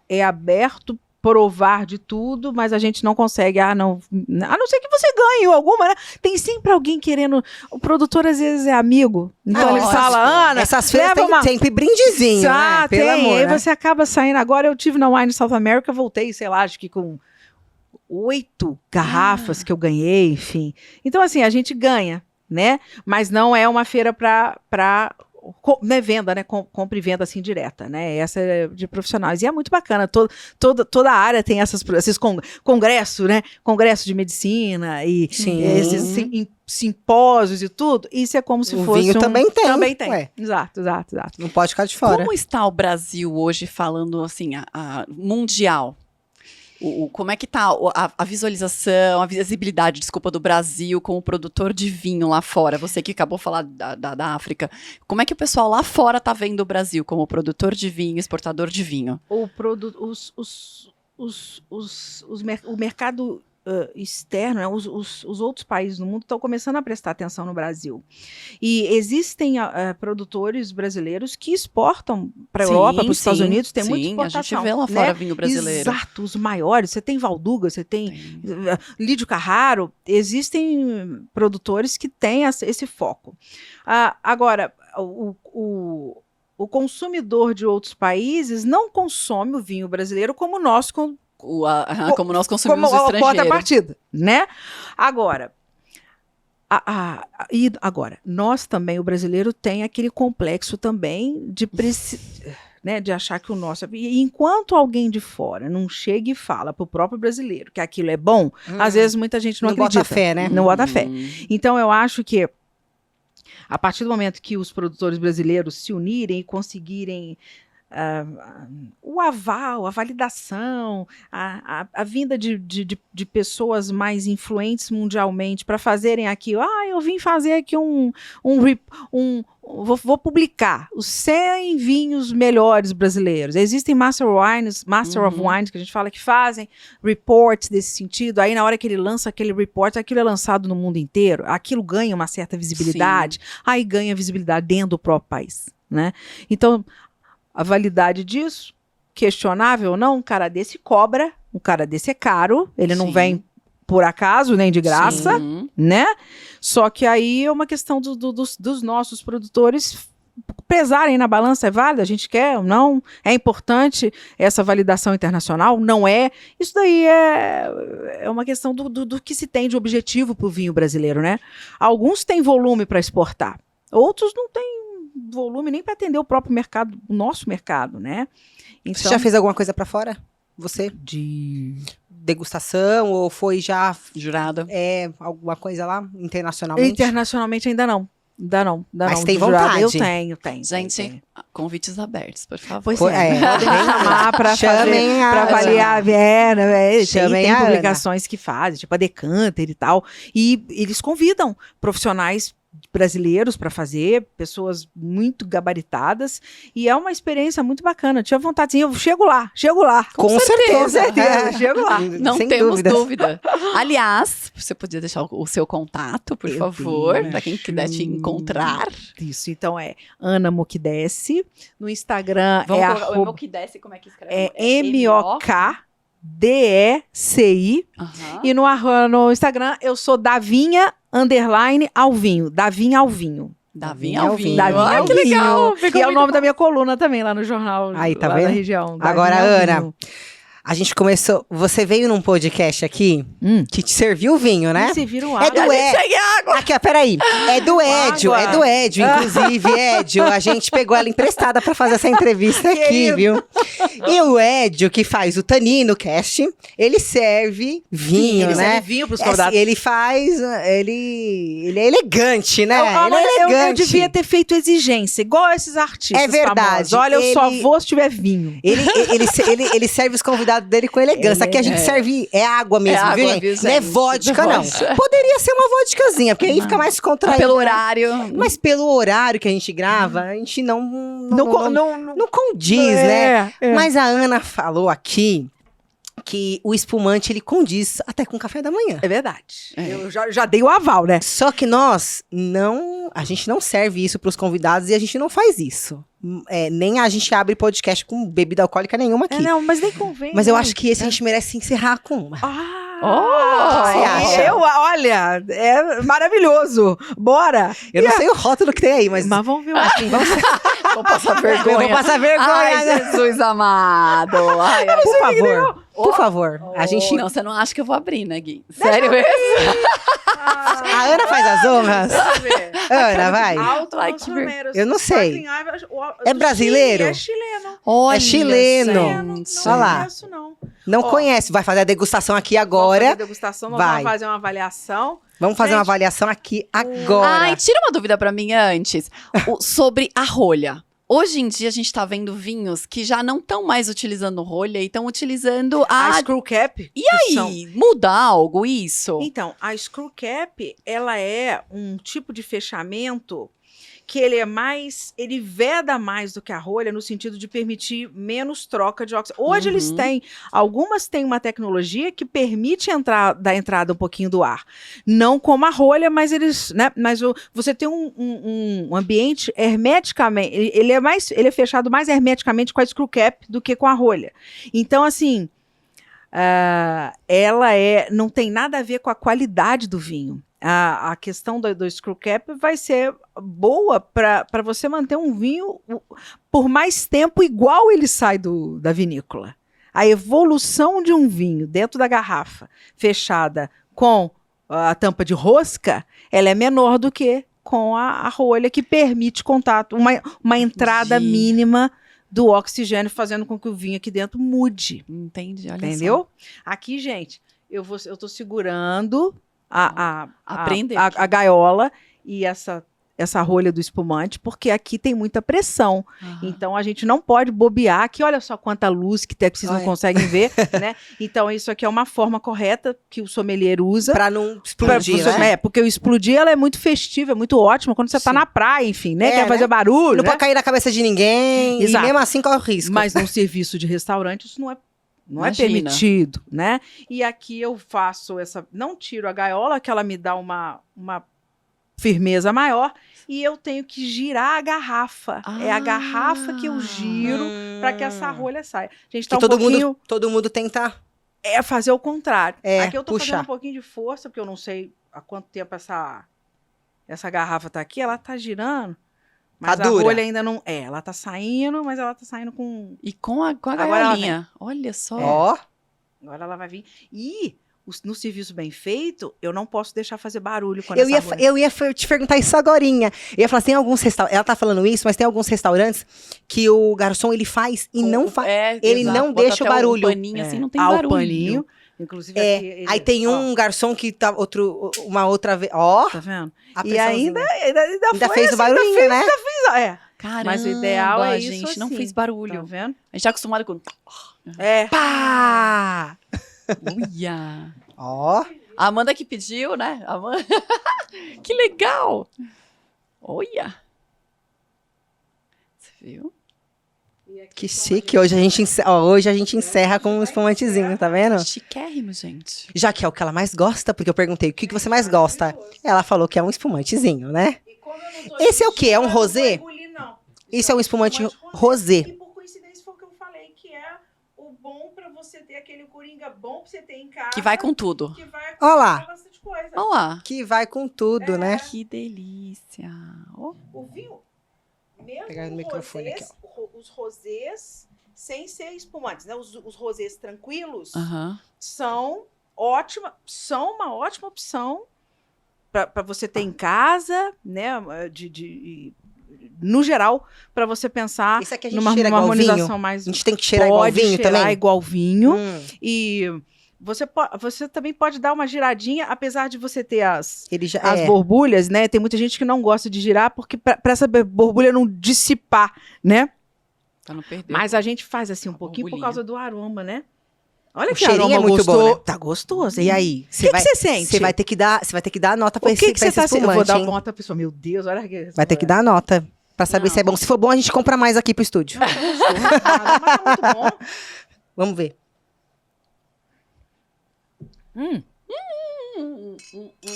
é aberto provar de tudo, mas a gente não consegue, a não ser que você ganhe alguma, né? Tem sempre alguém querendo, o produtor às vezes é amigo, então ele fala, Ana, essas feiras leva tem sempre brindezinho, né? Pelo tem, amor, aí né? você acaba saindo, agora eu tive na Wine South America, voltei, sei lá, acho que com 8 garrafas que eu ganhei, enfim. Então assim, a gente ganha, né? Mas não é uma feira para né, venda, né? Compra e venda assim direta, né? Essa é de profissionais. E é muito bacana. Toda a área tem esses congressos, né? Congresso de medicina e Sim. esses simpósios e tudo. Isso é como se O fosse vinho também tem. Também tem. Ué. Exato. Não pode ficar de fora. Como está o Brasil hoje falando assim, mundial? Como é que tá a visualização, a visibilidade, desculpa, do Brasil como produtor de vinho lá fora? Você que acabou de falar da África. Como é que o pessoal lá fora tá vendo o Brasil como produtor de vinho, exportador de vinho? O mercado externo, né? Os outros países do mundo estão começando a prestar atenção no Brasil. E existem produtores brasileiros que exportam para a Europa, para os Estados Unidos, tem muita exportação. A gente vê lá fora vinho brasileiro. Exato, os maiores. Você tem Valduga, você tem Lídio Carraro. Existem produtores que têm esse foco. Agora, o consumidor de outros países não consome o vinho brasileiro como nós como nós consumimos o estrangeiro. Contrapartida, né? Agora, nós também, o brasileiro tem aquele complexo também de achar que o nosso... E enquanto alguém de fora não chega e fala pro próprio brasileiro que aquilo é bom, às vezes muita gente não acredita. Bota fé, né? Não bota fé. Então, eu acho que a partir do momento que os produtores brasileiros se unirem e conseguirem o aval, a validação, a vinda de pessoas mais influentes mundialmente para fazerem aqui, eu vim fazer aqui vou publicar os 100 vinhos melhores brasileiros. Existem Master of Wines, que a gente fala que fazem reports desse sentido. Aí, na hora que ele lança aquele report, aquilo é lançado no mundo inteiro. Aquilo ganha uma certa visibilidade. Sim. Aí ganha visibilidade dentro do próprio país, né? Então, a validade disso, questionável ou não, um cara desse cobra, um cara desse é caro, ele não vem por acaso, nem de graça, né? Só que aí é uma questão dos nossos produtores pesarem na balança, é válido, a gente quer ou não, é importante essa validação internacional, não é? Isso daí é uma questão do que se tem de objetivo para o vinho brasileiro, né? Alguns têm volume para exportar, outros não têm volume nem para atender o próprio mercado, o nosso mercado, né? Então, você já fez alguma coisa para fora? Você? De degustação ou foi já jurada? Alguma coisa lá internacionalmente? Internacionalmente ainda não. Mas tem vontade? Eu tenho. Gente, convites abertos, por favor. Pois podem chamar para avaliar. Tem publicações que fazem, tipo a Decanter e tal. E eles convidam profissionais brasileiros para fazer, pessoas muito gabaritadas, e é uma experiência muito bacana. Tinha vontade, eu chego lá. Com certeza. Chego lá. Não temos dúvida. Aliás, você podia deixar o seu contato, por favor, para quem quiser te encontrar. Isso, então é Ana Mokdessi, no Instagram o Mokdessi, como é que escreve? É MOKDECI, e no Instagram eu sou Davinha_Alvinho. Davinha Alvinho. Que legal. E é o nome da minha coluna também, lá no jornal. Aí, tá lá vendo? Da região. Agora, Ana, a gente começou... Você veio num podcast aqui que te serviu vinho, né? Serviram água. Aqui, peraí. É do Edio, inclusive, Edio. A gente pegou ela emprestada pra fazer essa entrevista aqui, viu? E o Edio, que faz o Tanino Cast, ele serve vinho, né? Ele serve vinho pros convidados. Ele é elegante, né? Eu devia ter feito exigência, igual esses artistas verdade. famosos. Olha, eu só vou se tiver vinho. Ele serve os convidados dele com elegância. Aqui a gente serve água mesmo, viu? Não é vodka, não. Poderia ser uma vodkazinha, porque aí fica mais contraído. Pelo horário. Mas pelo horário que a gente grava, a gente não condiz, né? Mas a Ana falou aqui que o espumante, ele condiz até com o café da manhã. É verdade. Eu já dei o aval, né? Só que a gente não serve isso para os convidados e a gente não faz isso. Nem a gente abre podcast com bebida alcoólica nenhuma aqui. Não, mas nem convém. Mas eu acho que esse a gente merece encerrar com uma. Você acha? Olha, é maravilhoso. Bora. Eu não sei o rótulo que tem aí, mas vamos ver. Vamos passar vergonha. Vou passar vergonha. Ai, Jesus amado. Por favor. A gente... Não, você não acha que eu vou abrir, né, Gui? Sério mesmo? A Ana faz as honras. Ana, vai. Eu não sei. É brasileiro? É chileno. É chileno. Olha lá. Não conhece. Vai fazer a degustação aqui agora. Vamos fazer a degustação, vamos fazer uma avaliação. Vamos fazer uma avaliação aqui agora. Ai, tira uma dúvida pra mim antes. Sobre a rolha. Hoje em dia, a gente tá vendo vinhos que já não estão mais utilizando rolha e estão utilizando a screw cap. E aí, muda algo isso? Então, a screw cap, ela é um tipo de fechamento que ele veda mais do que a rolha no sentido de permitir menos troca de oxigênio. Hoje eles têm, algumas têm uma tecnologia que permite dar entrada um pouquinho do ar. Não como a rolha, mas eles, né, mas você tem um ambiente hermeticamente, ele é fechado mais hermeticamente com a screw cap do que com a rolha. Então, assim, ela não tem nada a ver com a qualidade do vinho. A questão do screw cap vai ser boa para você manter um vinho por mais tempo igual ele sai da vinícola. A evolução de um vinho dentro da garrafa fechada com a tampa de rosca, ela é menor do que com a rolha, que permite contato, uma entrada mínima do oxigênio, fazendo com que o vinho aqui dentro mude. Entendi, olha Entendeu? só. Aqui, gente, eu tô segurando a gaiola e essa rolha do espumante, porque aqui tem muita pressão. Então, a gente não pode bobear. Aqui, olha só quanta luz que vocês não conseguem ver, né? Então, isso aqui é uma forma correta que o sommelier usa. Pra não explodir, né? Porque o explodir, ela é muito festiva, é muito ótima quando você tá na praia, enfim, né? Quer fazer barulho, Não né? pode cair na cabeça de ninguém. Exato. E mesmo assim corre o risco. Mas num serviço de restaurante, isso não é permitido, né? E aqui eu faço não tiro a gaiola, que ela me dá uma firmeza maior, e eu tenho que girar a garrafa. É a garrafa que eu giro para que essa rolha saia. Gente, tá todo mundo tenta fazer o contrário. Aqui eu tô puxar. fazendo um pouquinho de força, porque eu não sei há quanto tempo essa garrafa tá aqui. Ela tá girando, mas a rolha ainda não... ela tá saindo, mas ela tá saindo com... E com a gaiolinha. Olha só. Ó. Agora ela vai vir. E no serviço bem feito, eu não posso deixar fazer barulho quando Eu ia te perguntar isso agorinha. Eu ia falar, tem alguns restaurantes... Ela tá falando isso, mas tem alguns restaurantes que o garçom, ele faz e não faz. Ele não deixa o barulho. Um paninho assim, não tem barulho. O paninho. Inclusive aqui, aí tem um garçom que tá uma outra vez. Ó. Tá vendo? E ainda fez o barulhinho, né? Caramba, mas o ideal é gente, isso, não assim, fez barulho. Tá vendo? A gente tá acostumado com... Pá! Uia! Ó. A Amanda que pediu, né? Que legal! Olha! Você viu? Que chique. Hoje a gente encerra com um espumantezinho, tá vendo? Chiquérrimo, gente. Já que é o que ela mais gosta, porque eu perguntei o que você mais gosta. Ela falou que é um espumantezinho, né? Esse é o quê? É um rosé? Isso é um espumante rosé. E por coincidência foi o que eu falei, que é o bom pra você ter aquele coringa bom pra você ter em casa. Que vai com tudo. Que vai Olha lá. bastante coisa. Olha lá. Que vai com tudo, né? Que delícia. Oh. O vinho, mesmo Pegar no microfone aqui, os rosés, sem ser espumantes, né? Os rosés tranquilos são uma ótima opção para você ter em casa, né? No geral, para você pensar Isso aqui a gente numa cheira igual harmonização vinho. mais... A gente tem que cheirar igual vinho também? Pode igual vinho. E você também pode dar uma giradinha, apesar de você ter as borbulhas, né? Tem muita gente que não gosta de girar, porque para essa borbulha não dissipar, né? Pra não perder. Mas a gente faz assim um pouquinho por causa do aroma, né? Olha que cheirinho aroma é muito gostoso. bom, né? Tá gostoso. E aí? O que você sente? Você vai ter que dar a nota pra esse você tá espumante, Eu vou dar hein? nota pra pessoa. Meu Deus, olha que... Vai ter que dar a nota pra saber se é bom. Se for bom, a gente compra mais aqui pro estúdio. Mas tá muito bom. Vamos ver.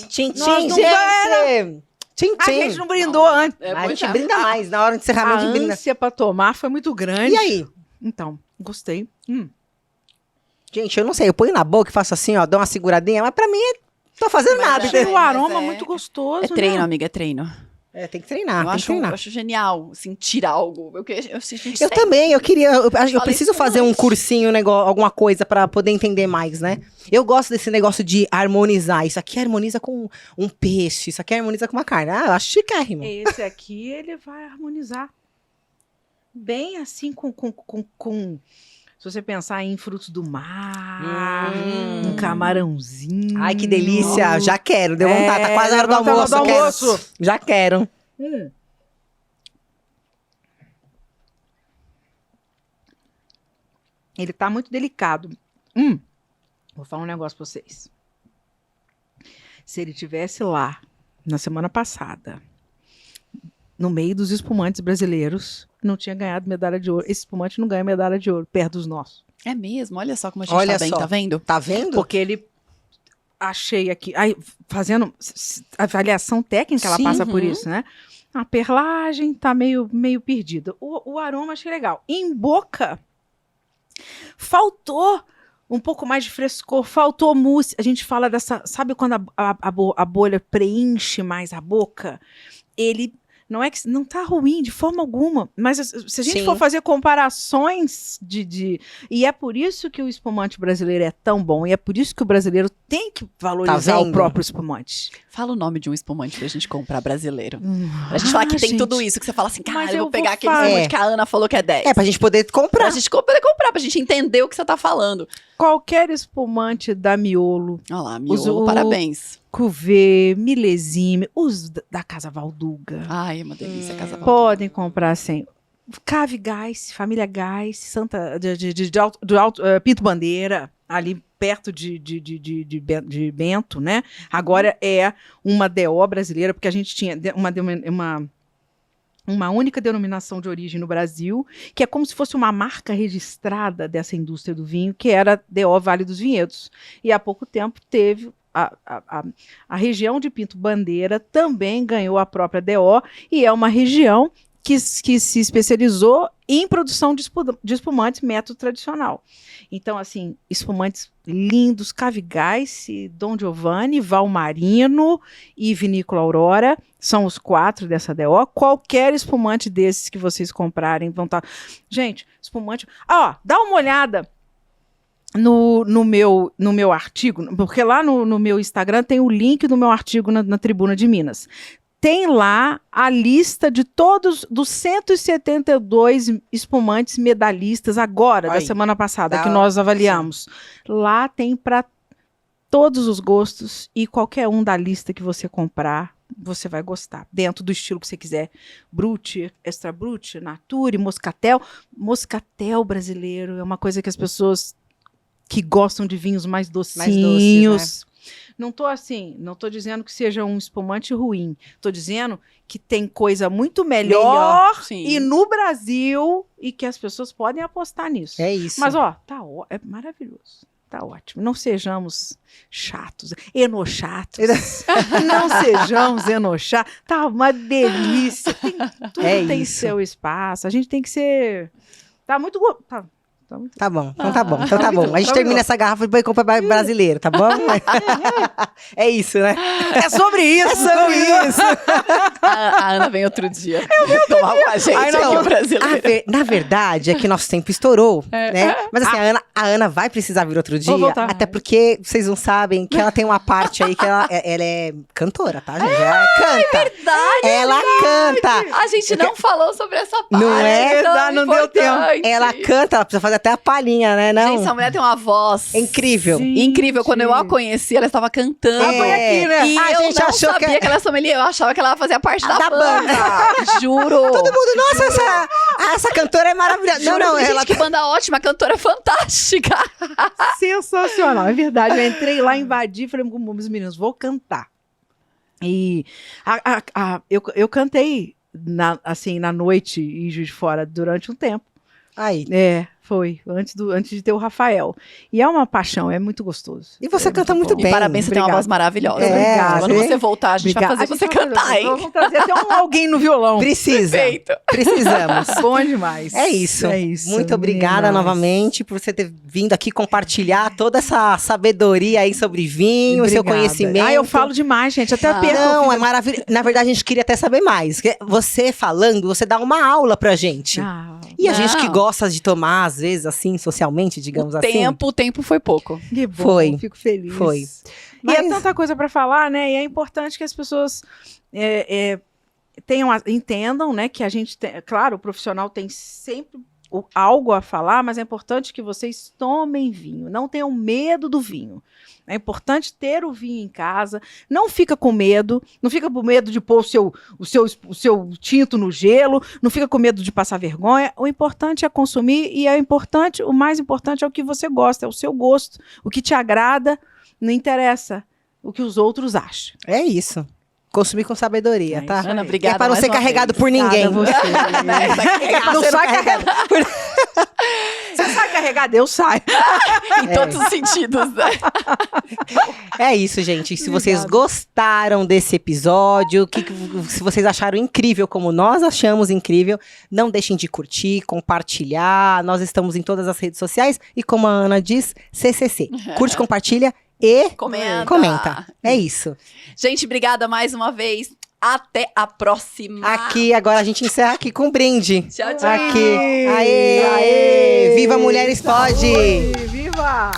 Tchim, Nós tchim, não gente! Tchim, A tchim. gente não brindou antes. A gente brinda mais. Na hora do encerramento, a A gente brinda. ânsia pra tomar foi muito grande. E aí? Então, gostei. Gente, eu não sei. Eu ponho na boca e faço assim, ó. Dou uma seguradinha. Mas pra mim, tô fazendo nada. Achei entendeu? o aroma muito gostoso, É treino, né? amiga, é treino. Tem que treinar, Eu tem que treinar. acho genial sentir algo. Eu também, eu queria. Eu preciso isso fazer um antes. cursinho, alguma coisa pra poder entender mais, né? Eu gosto desse negócio de harmonizar. Isso aqui harmoniza com um peixe, isso aqui harmoniza com uma carne. Ah, eu acho chiquérrimo. Esse aqui, ele vai harmonizar. Bem assim com se você pensar em frutos do mar, um camarãozinho. Ai, que delícia. Já quero. Deu vontade. Tá quase a hora do levanta a hora almoço. do quero. almoço. Já quero. Ele tá muito delicado. Vou falar um negócio pra vocês. Se ele tivesse lá na semana passada, no meio dos espumantes brasileiros, não tinha ganhado medalha de ouro. Esse espumante não ganha medalha de ouro, perto dos nossos. É mesmo, olha só como a gente Olha tá bem, só. tá vendo? Tá vendo? Porque ele... Achei aqui... Aí, fazendo avaliação técnica, ela Sim, passa por isso, né? A perlagem tá meio perdida. O aroma achei legal. Em boca, faltou um pouco mais de frescor, faltou mousse. A gente fala dessa... Sabe quando a bolha preenche mais a boca? Ele... Não é que não tá ruim de forma alguma, mas se a gente Sim. for fazer comparações e é por isso que o espumante brasileiro é tão bom, e é por isso que o brasileiro tem que valorizar o vendo? próprio espumante. Fala o nome de um espumante pra gente comprar brasileiro. Pra gente falar que tem tudo isso, que você fala assim, cara, Mas eu eu vou pegar vou aquele falar. espumante que a Ana falou que é 10. É, pra gente poder comprar. Pra gente poder comprar, pra gente entender o que você tá falando. Qualquer espumante da Miolo, Olha lá, Miolo, Os- parabéns. Cuvée, Milesime, os da Casa Valduga, Ai, é uma delícia, Casa Valduga. podem comprar sem. Cave Gás, Família Gás, Santa Pinto Bandeira, ali perto de Bento, né? Agora é uma DO brasileira, porque a gente tinha uma única denominação de origem no Brasil, que é como se fosse uma marca registrada dessa indústria do vinho, que era DO Vale dos Vinhedos. E há pouco tempo teve a região de Pinto Bandeira também ganhou a própria DO, e é uma região que se especializou em produção de espumantes método tradicional. Então, assim, espumantes lindos, Cavigás, Dom Giovanni, Valmarino e Vinícola Aurora, são os 4 dessa DO. Qualquer espumante desses que vocês comprarem vão estar... Gente, espumante... dá uma olhada no meu artigo, porque lá no meu Instagram tem o link do meu artigo na Tribuna de Minas. Tem lá a lista de todos dos 172 espumantes medalhistas agora, da semana passada, que nós avaliamos. Sim. Lá tem para todos os gostos e qualquer um da lista que você comprar, você vai gostar. Dentro do estilo que você quiser. Brut, Extra Brut, Nature, Moscatel. Moscatel brasileiro é uma coisa que as pessoas que gostam de vinhos mais docinhos... né? Não tô dizendo que seja um espumante ruim. Tô dizendo que tem coisa muito melhor e no Brasil e que as pessoas podem apostar nisso. É isso. Mas, é maravilhoso. Tá ótimo. Não sejamos chatos, enochatos. Não sejamos enochatos. Tá uma delícia. Tudo tem seu espaço. A gente tem que ser... Tá muito... Tá bom, então tá bom. Então tá bom. A gente termina essa garrafa e depois compra brasileiro, tá bom? É isso, né? É sobre isso. É sobre isso. A Ana vem outro dia tomar com a gente aqui o brasileiro. Na verdade, é que nosso tempo estourou, né? Mas assim, a Ana vai precisar vir outro dia, até porque vocês não sabem que ela tem uma parte aí que ela é cantora, tá, gente? Ela canta. É verdade. Ela canta. A gente não falou sobre essa parte. Não é? Não deu tempo. Ela canta, ela precisa fazer até a palhinha, né? Não? Gente, essa mulher tem uma voz... É incrível. Gente. Incrível. Quando eu a conheci, ela estava cantando. Foi aqui, né? E A eu gente não achou sabia que ela era sommelier. Eu achava que ela fazia parte da banda. Juro. Todo mundo, nossa, essa cantora é maravilhosa. Juro, Não, gente, ela que banda ótima, a cantora é fantástica. Sensacional, é verdade. Eu entrei lá, invadi, falei com os meninos, vou cantar. E eu cantei na noite em Juiz de Fora durante um tempo. Aí. Foi, antes de ter o Rafael. E é uma paixão, é muito gostoso. E você canta muito bom. bem. E parabéns, você tem uma voz maravilhosa. Obrigada. Quando você voltar, a gente vai fazer você cantar, hein? Vamos trazer até alguém no violão. Precisa. Perfeito. Precisamos. Bom demais. É isso. Muito obrigada meninas. novamente por você ter vindo aqui compartilhar toda essa sabedoria aí sobre vinho, seu Obrigada. conhecimento. Eu falo demais, gente. Até a Não, é maravilhoso. Na verdade, a gente queria até saber mais. Você falando, você dá uma aula pra gente. E a gente que gosta de tomar, às vezes, assim, socialmente, digamos assim. O tempo foi pouco. Que bom, Foi. fico feliz. Foi. E Mas- é tanta coisa para falar, né? E é importante que as pessoas entendam, né? Que a gente tem, claro, o profissional tem sempre algo a falar, mas é importante que vocês tomem vinho. Não tenham medo do vinho. É importante ter o vinho em casa. Não fica com medo. Não fica com medo de pôr o seu tinto no gelo. Não fica com medo de passar vergonha. O importante é consumir e o mais importante é o que você gosta, é o seu gosto. O que te agrada, não interessa o que os outros acham. É isso. Consumir com sabedoria, É tá? isso aí. Ana, obrigada É para não mais ser uma carregado vez. por ninguém. Obrigada a você. Não sai carregado. Você sai carregado, eu saio. Em todos os sentidos, né? É isso, gente. Se vocês Obrigada. gostaram desse episódio, se vocês acharam incrível como nós achamos incrível, não deixem de curtir, compartilhar. Nós estamos em todas as redes sociais e, como a Ana diz, CCC. Curte, compartilha e comenta. É isso. Gente, obrigada mais uma vez. Até a próxima. Aqui, agora a gente encerra aqui com um brinde. Tchau, tchau. Aqui. Aê, aê. Viva Mulheres Pode! Viva!